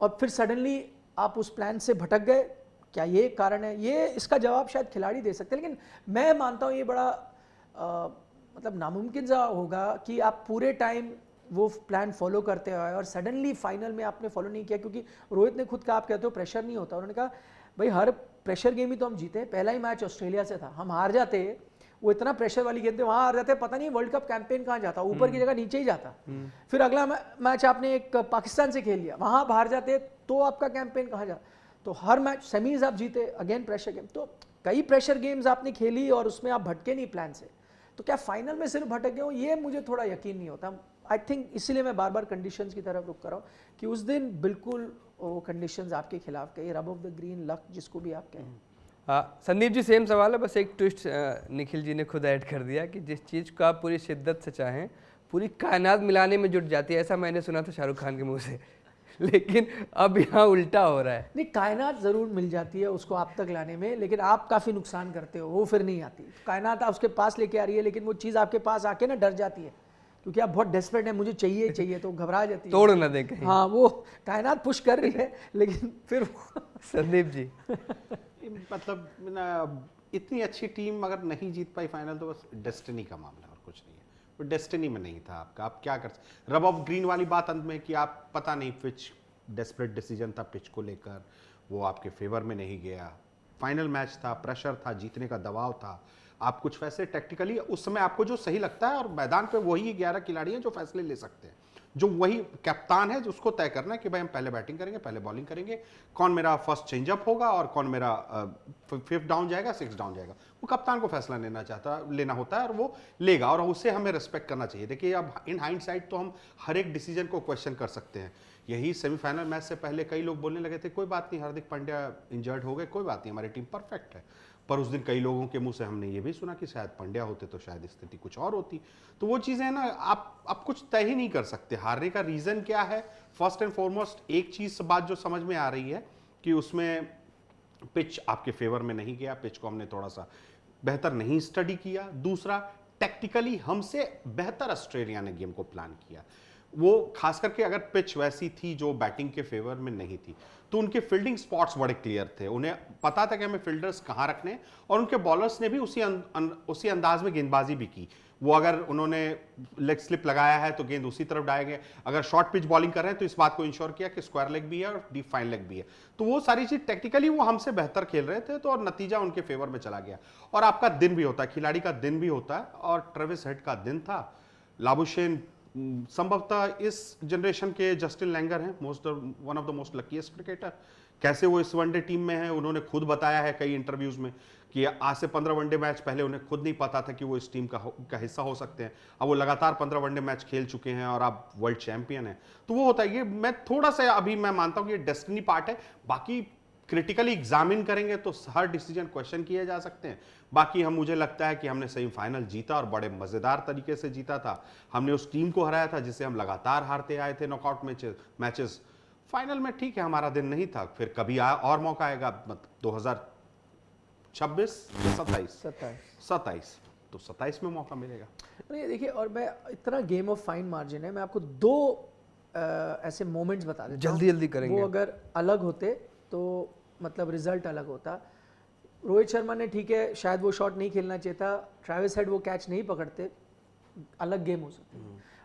और फिर सडनली आप उस प्लान से भटक गए, क्या ये कारण है? ये इसका जवाब शायद खिलाड़ी दे सकते हैं, लेकिन मैं मानता हूँ ये बड़ा मतलब नामुमकिन सा होगा कि आप पूरे टाइम वो प्लान फॉलो करते हुए और सडनली फाइनल में आपने फॉलो नहीं किया। क्योंकि रोहित ने खुद कहा, आप कहते हो प्रेशर नहीं होता, उन्होंने कहा भाई हर प्रेशर गेम ही तो हम जीते। पहला ही मैच ऑस्ट्रेलिया से था, हम हार जाते, वो इतना प्रेशर वाली गेम थी, वहाँ हार जाते, पता नहीं वर्ल्ड कप कैंपेन कहाँ जाता, ऊपर की जगह नीचे ही जाता। फिर अगला मैच आपने एक पाकिस्तान से खेल लिया, वहाँ आप हार जाते तो आपका कैंपेन कहाँ जाता। तो हर मैच सेमीज आप जीते, अगेन प्रेशर गेम। तो कई प्रेशर गेम्स आपने खेली और उसमें आप भटके नहीं प्लान से, तो क्या फाइनल में सिर्फ भटक गए हो, ये मुझे थोड़ा यकीन नहीं होता। आई थिंक इसीलिए मैं बार बार कंडीशंस की तरफ रुक कर रहा हूँ कि उस दिन बिल्कुल वो कंडीशंस आपके खिलाफ गई, rub off the green luck जिसको भी आप कहें। संदीप जी सेम सवाल है, बस एक ट्विस्ट निखिल जी ने खुद ऐड कर दिया कि जिस चीज़ को आप पूरी शिद्दत से चाहें पूरी कायनात मिलाने में जुट जाती है, ऐसा मैंने सुना था शाहरुख खान के मुंह से लेकिन अब यहाँ उल्टा हो रहा है। नहीं, कायनात ज़रूर मिल जाती है उसको आप तक लाने में, लेकिन आप काफ़ी नुकसान करते हो, वो फिर नहीं आती। कायनात आप उसके पास लेके आ रही है, लेकिन वो चीज़ आपके पास आके ना डर जाती है, क्योंकि आप बहुत डेस्परेट है, मुझे चाहिए चाहिए, तो घबरा जाती है, तोड़ ना दे कहीं। हाँ, वो कायनात पुश कर रही है लेकिन फिर संदीप जी मतलब ना, इतनी अच्छी टीम अगर नहीं जीत पाई फाइनल तो बस डेस्टिनी का मामला और कुछ नहीं है। वो डेस्टिनी में नहीं था आपका, आप क्या कर रब ऑफ ग्रीन वाली बात अंत में कि आप पता नहीं पिच डेस्परेट डिसीजन था पिच को लेकर, वो आपके फेवर में नहीं गया। फाइनल मैच था, प्रेशर था, जीतने का दबाव था, आप कुछ फैसले टेक्टिकली उस समय आपको जो सही लगता है, और मैदान पे वही 11 खिलाड़ी हैं जो फैसले ले सकते हैं, जो वही कप्तान है जो उसको तय करना है कि भाई हम पहले बैटिंग करेंगे पहले बॉलिंग करेंगे, कौन मेरा फर्स्ट चेंजअप होगा और कौन मेरा 5th डाउन जाएगा 6th डाउन जाएगा, वो कप्तान को फैसला लेना होता है और वो लेगा, और उसे हमें रिस्पेक्ट करना चाहिए। देखिए अब इन हाइंडसाइट तो हम हर एक डिसीजन को क्वेश्चन कर सकते हैं। यही सेमीफाइनल मैच से पहले कई लोग बोलने लगे थे कोई बात नहीं हार्दिक पांड्या इंजर्ड हो गए, कोई बात नहीं हमारी टीम परफेक्ट है, पर उस दिन कई लोगों के मुंह से हमने ये भी सुना कि शायद पांड्या होते तो शायद स्थिति कुछ और होती। तो वो चीज़ें ना आप कुछ तय ही नहीं कर सकते। हारने का रीज़न क्या है, फर्स्ट एंड फॉरमोस्ट एक चीज़ बात जो समझ में आ रही है कि उसमें पिच आपके फेवर में नहीं गया, पिच को हमने थोड़ा सा बेहतर नहीं स्टडी किया। दूसरा, टेक्टिकली हमसे बेहतर ऑस्ट्रेलिया ने गेम को प्लान किया। वो खास करके अगर पिच वैसी थी जो बैटिंग के फेवर में नहीं थी, तो उनके फील्डिंग स्पॉट्स बड़े क्लियर थे, उन्हें पता था कि हमें फील्डर्स कहाँ रखने, और उनके बॉलर्स ने भी उसी अंदाज में गेंदबाजी भी की। वो अगर उन्होंने लेग स्लिप लगाया है तो गेंद उसी तरफ डालेंगे, अगर शॉर्ट पिच बॉलिंग कर रहे हैं तो इस बात को इंश्योर किया कि स्क्वायर लेग भी है और डीप फाइन लेग भी है। तो वो सारी चीज टेक्निकली वो हमसे बेहतर खेल रहे थे, तो और नतीजा उनके फेवर में चला गया। और आपका दिन भी होता है, खिलाड़ी का दिन भी होता है, और ट्रेविस हेड का दिन था। लाबुशेन संभवतः इस जनरेशन के जस्टिन लैंगर हैं, one of the most luckiest cricketer. कैसे वो इस वनडे टीम में है, उन्होंने खुद बताया है कई इंटरव्यूज में कि आज से 15 वनडे मैच पहले उन्हें खुद नहीं पता था कि वो इस टीम का हिस्सा हो सकते हैं। अब वो लगातार 15 वनडे मैच खेल चुके हैं और अब वर्ल्ड चैंपियन है। तो वो होता है, ये मैं थोड़ा सा अभी मैं मानता हूं कि ये डेस्टिनी पार्ट है। बाकी क्रिटिकली एग्जामिन करेंगे तो हर डिसीजन क्वेश्चन किए जा सकते हैं। बाकी मुझे लगता है कि हमने सेमीफाइनल जीता और बड़े मजेदार तरीके से जीता था। हमने उस टीम को हराया था जिसे हम लगातार हारते आए थे नॉकआउट मैचेस। फाइनल में ठीक है हमारा दिन नहीं था, फिर कभी और मौका आएगा, 2026 या 27 तो 27 में मौका मिलेगा। नहीं देखिए, और मैं इतना गेम ऑफ फाइन मार्जिन है, मैं आपको दो ऐसे मोमेंट्स बता देता हूं। जल्दी करेंगे। वो अगर अलग होते तो मतलब रिजल्ट अलग होता। रोहित शर्मा ने ठीक है शायद वो शॉट नहीं खेलना चाहिए था, ट्रेविस हेड वो कैच नहीं पकड़ते, अलग गेम हो सकती,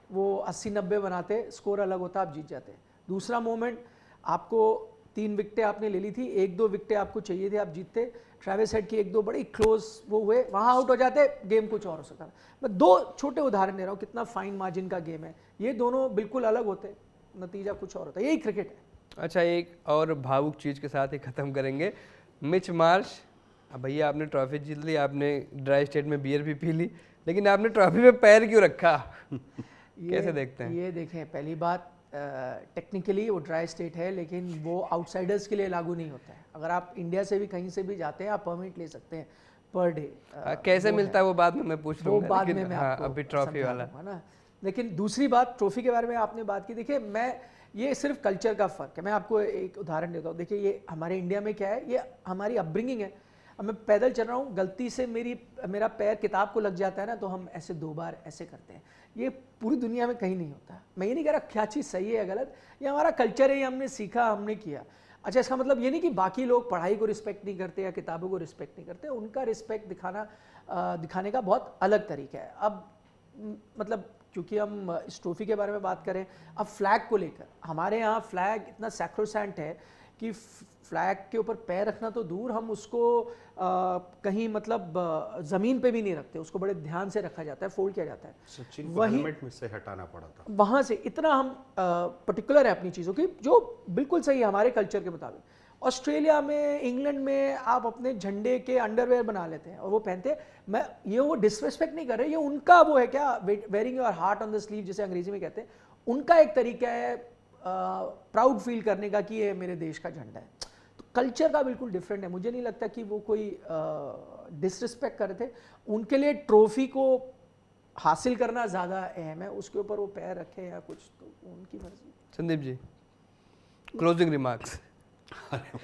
वो 80-90 बनाते, स्कोर अलग होता, आप जीत जाते। दूसरा मोमेंट, आपको 3 विकेटें आपने ले ली थी, 1-2 विकेटें आपको चाहिए थे, आप जीतते। ट्रेविस हेड की 1-2 बड़ी क्लोज वो हुए, वहाँ आउट हो जाते, गेम कुछ और हो सकता। मैं 2 छोटे उदाहरण दे रहा हूँ, कितना फाइन मार्जिन का गेम है। ये दोनों बिल्कुल अलग होते, नतीजा कुछ और होता, यही क्रिकेट है। अच्छा, एक और भावुक चीज़ के साथ ही ख़त्म करेंगे। मिच मार्श, अब भैया आपने ट्रॉफी जीत ली, आपने ड्राई स्टेट में बियर भी पी ली, लेकिन आपने ट्रॉफी पे पैर क्यों रखा? कैसे देखते हैं? ये देखें, पहली बात टेक्निकली वो ड्राई स्टेट है, लेकिन वो आउटसाइडर्स के लिए लागू नहीं होता है। अगर आप इंडिया से भी कहीं से भी जाते हैं, आप परमिट ले सकते हैं पर डे। कैसे मिलता है वो बाद में मैं पूछ वो लूँगा, बाद लेकिन में मैं हाँ, आपको अभी ट्रॉफी वाला ना। लेकिन दूसरी बात, ट्रॉफी के बारे में आपने बात की, देखिए मैं ये सिर्फ कल्चर का फ़र्क है। मैं आपको एक उदाहरण देता हूँ। देखिए ये हमारे इंडिया में क्या है, ये हमारी अपब्रिंगिंग है। अब मैं पैदल चल रहा हूँ, गलती से मेरा पैर किताब को लग जाता है ना, तो हम ऐसे 2 बार ऐसे करते हैं। ये पूरी दुनिया में कहीं नहीं होता। मैं ये नहीं कह रहा क्या चीज़ सही है या गलत, ये हमारा कल्चर है, ये हमने सीखा, हमने किया। अच्छा, इसका मतलब ये नहीं कि बाकी लोग पढ़ाई को रिस्पेक्ट नहीं करते या किताबों को रिस्पेक्ट नहीं करते। उनका रिस्पेक्ट दिखाने का बहुत अलग तरीका है। अब मतलब क्योंकि हम इस ट्रॉफी के बारे में बात करें, अब फ्लैग को लेकर हमारे यहाँ फ्लैग इतना सैक्रोसेंट है कि फ्लैग के ऊपर पैर रखना तो दूर, हम उसको कहीं मतलब ज़मीन पे भी नहीं रखते, उसको बड़े ध्यान से रखा जाता है, फोल्ड किया जाता है। सचिन को हेलमेट में से हटाना पड़ा था। वहाँ से इतना हम पर्टिकुलर है अपनी चीज़ों की, जो बिल्कुल सही है हमारे कल्चर के मुताबिक। ऑस्ट्रेलिया में, इंग्लैंड में आप अपने झंडे के अंडरवेयर बना लेते हैं और वो पहनते हैं। मैं ये वो डिसरिस्पेक्ट नहीं कर रहे, ये उनका वो है क्या, wearing your heart on the sleeve जिसे अंग्रेजी में कहते हैं, उनका एक तरीका है प्राउड फील करने का कि ये मेरे देश का झंडा है। तो कल्चर का बिल्कुल डिफरेंट है। मुझे नहीं लगता कि वो कोई डिसरिस्पेक्ट कर रहे थे, उनके लिए ट्रॉफी को हासिल करना ज़्यादा अहम है, उसके ऊपर वो पैर रखे या कुछ तो उनकी मर्जी। Sandeep ji, closing remarks.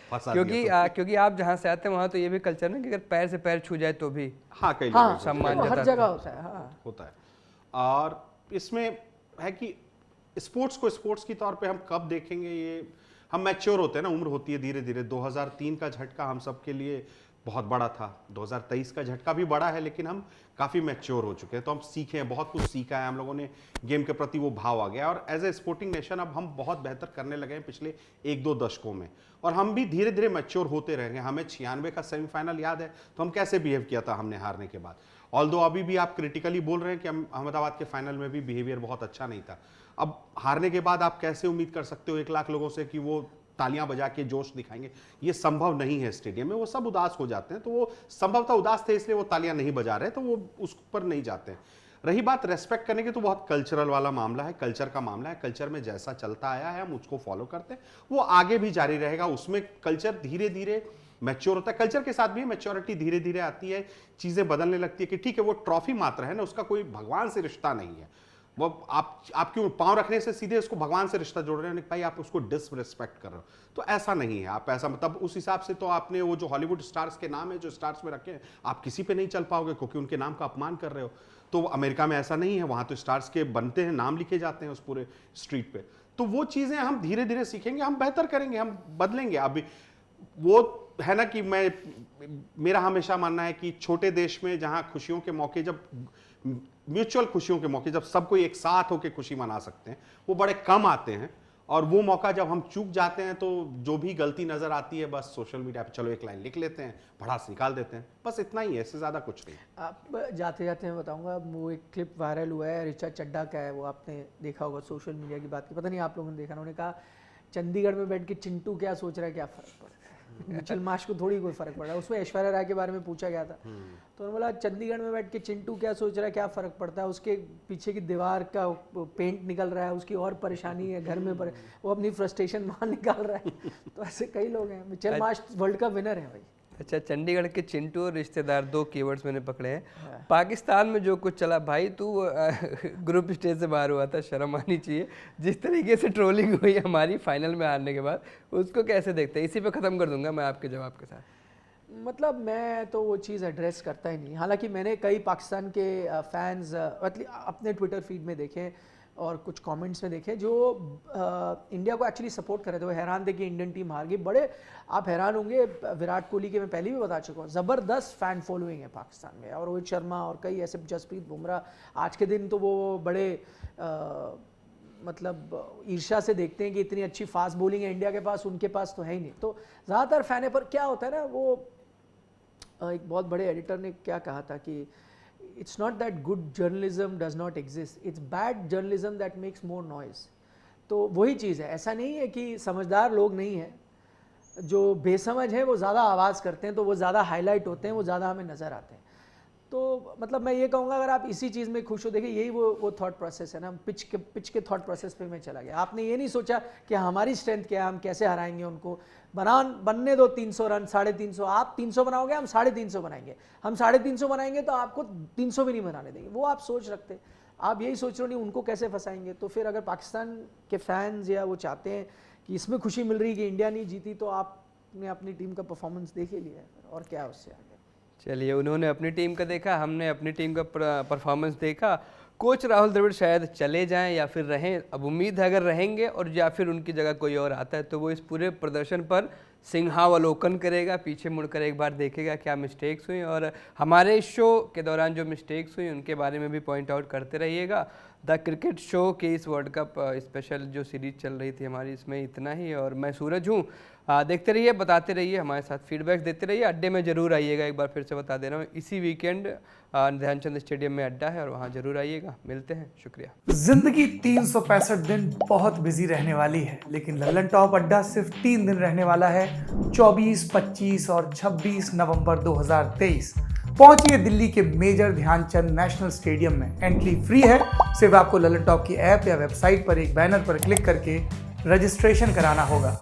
फंसा क्योंकि दिया क्योंकि आप जहाँ से आते हैं वहाँ तो ये भी कल्चर ना कि अगर पैर से पैर छू जाए तो भी तो। हाँ कई हाँ, जगह सम्मान हर जताते जगह हैं। होता है। हाँ, होता है। और इसमें है कि स्पोर्ट्स को स्पोर्ट्स की तौर पे हम कब देखेंगे, ये हम मैच्योर होते हैं ना, उम्र होती है धीरे धीरे। 2003 का झटका हम सब के लिए बहुत बड़ा था, 2023 का झटका भी बड़ा है, लेकिन हम काफ़ी मैच्योर हो चुके हैं, तो हम सीखे हैं, बहुत कुछ सीखा है हम लोगों ने, गेम के प्रति वो भाव आ गया, और एज ए स्पोर्टिंग नेशन अब हम बहुत बेहतर करने लगे हैं पिछले 1-2 दशकों में, और हम भी धीरे धीरे मैच्योर होते रहेंगे। हमें 96 का सेमीफाइनल याद है, तो हम कैसे बिहेव किया था हमने हारने के बाद। ऑल्दो अभी भी आप क्रिटिकली बोल रहे हैं कि हम अहमदाबाद के फाइनल में भी बिहेवियर बहुत अच्छा नहीं था, अब हारने के बाद आप कैसे उम्मीद कर सकते हो 1 लाख लोगों से कि वो तालियां बजा के जोश दिखाएंगे? ये संभव नहीं है स्टेडियम में, वो सब उदास हो जाते हैं, तो वो संभवतः उदास थे इसलिए वो तालियां नहीं बजा रहे, तो वो उस पर नहीं जाते हैं। रही बात रेस्पेक्ट करने की, तो बहुत कल्चरल वाला मामला है, कल्चर का मामला है, कल्चर में जैसा चलता आया है हम उसको फॉलो करते हैं, वो आगे भी जारी रहेगा। उसमें कल्चर धीरे धीरे मैच्योर होता है, कल्चर के साथ भी मैच्योरिटी धीरे धीरे आती है, चीजें बदलने लगती है कि ठीक है वो ट्रॉफी मात्र है ना, उसका कोई भगवान से रिश्ता नहीं है, वो आप क्यों पांव रखने से सीधे उसको भगवान से रिश्ता जोड़ रहे हैं भाई, आप उसको डिसरिस्पेक्ट कर रहे हो, तो ऐसा नहीं है। आप ऐसा मतलब उस हिसाब से तो आपने वो जो हॉलीवुड स्टार्स के नाम है जो स्टार्स में रखे हैं, आप किसी पे नहीं चल पाओगे क्योंकि उनके नाम का अपमान कर रहे हो। तो अमेरिका में ऐसा नहीं है, वहां तो स्टार्स के बनते हैं, नाम लिखे जाते हैं उस पूरे स्ट्रीट पे। तो वो चीजें हम धीरे धीरे सीखेंगे, हम बेहतर करेंगे, हम बदलेंगे। अभी वो है ना कि मेरा हमेशा मानना है कि छोटे देश में जहां खुशियों के मौके, जब म्यूचुअल खुशियों के मौके, जब सब कोई एक साथ होकर खुशी मना सकते हैं, वो बड़े कम आते हैं, और वो मौका जब हम चूक जाते हैं तो जो भी गलती नजर आती है बस सोशल मीडिया पे चलो एक लाइन लिख लेते हैं, भड़ास निकाल देते हैं, बस इतना ही है, इससे ज्यादा कुछ नहीं। आप जाते जाते मैं बताऊंगा, वो एक क्लिप वायरल हुआ है ऋचा चड्ढा का है, वो आपने देखा होगा, सोशल मीडिया की बात की, पता नहीं आप लोगों ने देखा। उन्होंने कहा चंडीगढ़ में बैठ के चिंटू क्या सोच रहा है, क्या फर्क पड़ता है, मिचेल मार्श को थोड़ी कोई फर्क पड़ रहा है। उसमें ऐश्वर्या राय के बारे में पूछा गया था, तो उन्होंने बोला चंडीगढ़ में बैठ के चिंटू क्या सोच रहा है, क्या फर्क पड़ता है, उसके पीछे की दीवार का पेंट निकल रहा है, उसकी और परेशानी है घर में, वो अपनी फ्रस्ट्रेशन वहाँ निकाल रहा है। तो ऐसे कई लोग हैं। मिचेल मार्श वर्ल्ड का विनर है भाई। अच्छा, चंडीगढ़ के चिंटू और रिश्तेदार, 2 कीवर्ड्स मैंने पकड़े हैं। पाकिस्तान में जो कुछ चला भाई, तू ग्रुप स्टेज से बाहर हुआ था, शर्म आनी चाहिए। जिस तरीके से ट्रोलिंग हुई हमारी फाइनल में हारने के बाद, उसको कैसे देखते हैं? इसी पे ख़त्म कर दूंगा मैं आपके जवाब के साथ। मतलब मैं तो वो चीज़ एड्रेस करता ही नहीं। हालांकि मैंने कई पाकिस्तान के फैंस अपने ट्विटर फीड में देखे और कुछ कमेंट्स में देखे जो इंडिया को एक्चुअली सपोर्ट कर रहे थे। वो हैरान थे कि इंडियन टीम हार गई। बड़े आप हैरान होंगे, विराट कोहली के मैं पहले भी बता चुका हूँ, ज़बरदस्त फ़ैन फॉलोइंग है पाकिस्तान में, और रोहित शर्मा और कई ऐसे, जसप्रीत बुमराह, आज के दिन तो वो बड़े मतलब ईर्ष्या से देखते हैं कि इतनी अच्छी फास्ट बॉलिंग है इंडिया के पास, उनके पास तो है ही नहीं। तो ज़्यादातर फ़ैन है, पर क्या होता है ना, वो एक बहुत बड़े एडिटर ने क्या कहा था कि it's not that good journalism does not exist, it's bad journalism that makes more noise। तो वही चीज़ है, ऐसा नहीं है कि समझदार लोग नहीं हैं, जो बेसमझ हैं वो ज़्यादा आवाज़ करते हैं, तो वो ज़्यादा हाईलाइट होते हैं, वो ज़्यादा हमें नज़र आते हैं। तो मतलब मैं ये कहूँगा, अगर आप इसी चीज़ में खुश हो, देखिए यही वो थॉट प्रोसेस है ना, पिच के थॉट प्रोसेस पे मैं चला गया। आपने ये नहीं सोचा कि हमारी स्ट्रेंथ क्या है, हम कैसे हराएंगे उनको, बनने दो 300 रन, 350, आप 300 बनाओगे, हम 350 बनाएंगे, हम 350 बनाएंगे तो आपको 300 भी नहीं बनाने देंगे। वो आप सोच रखते, आप यही सोच रहे हो नहीं उनको कैसे फंसाएंगे। तो फिर अगर पाकिस्तान के फैंस या वो चाहते हैं कि इसमें खुशी मिल रही है कि इंडिया नहीं जीती, तो आपने अपनी टीम का परफॉर्मेंस देख ही लिया है, और क्या उससे आगे। चलिए, उन्होंने अपनी टीम का देखा, हमने अपनी टीम का परफॉर्मेंस देखा। कोच राहुल द्रविड़ शायद चले जाएं या फिर रहें, अब उम्मीद है अगर रहेंगे और या फिर उनकी जगह कोई और आता है तो वो इस पूरे प्रदर्शन पर सिंहावलोकन करेगा, पीछे मुड़कर एक बार देखेगा क्या मिस्टेक्स हुई, और हमारे शो के दौरान जो मिस्टेक्स हुई उनके बारे में भी पॉइंट आउट करते रहिएगा। द क्रिकेट शो के इस वर्ल्ड कप स्पेशल जो सीरीज चल रही थी हमारी, इसमें इतना ही, और मैं सूरज हूँ। देखते रहिए, बताते रहिए, हमारे साथ फीडबैक देते रहिए। अड्डे में ज़रूर आइएगा, एक बार फिर से बता दे रहा हूँ, इसी वीकेंड ध्यानचंद स्टेडियम में अड्डा है और वहाँ ज़रूर आइएगा। मिलते हैं, शुक्रिया। जिंदगी 365 दिन बहुत बिजी रहने वाली है, लेकिन लल्लन टॉप अड्डा सिर्फ 3 दिन रहने वाला है, 24, 25 और 26 नवंबर 2023। पहुंचिए दिल्ली के मेजर ध्यानचंद नेशनल स्टेडियम में। एंट्री फ्री है, सिर्फ आपको लल्लन टॉप की ऐप या वेबसाइट पर एक बैनर पर क्लिक करके रजिस्ट्रेशन कराना होगा।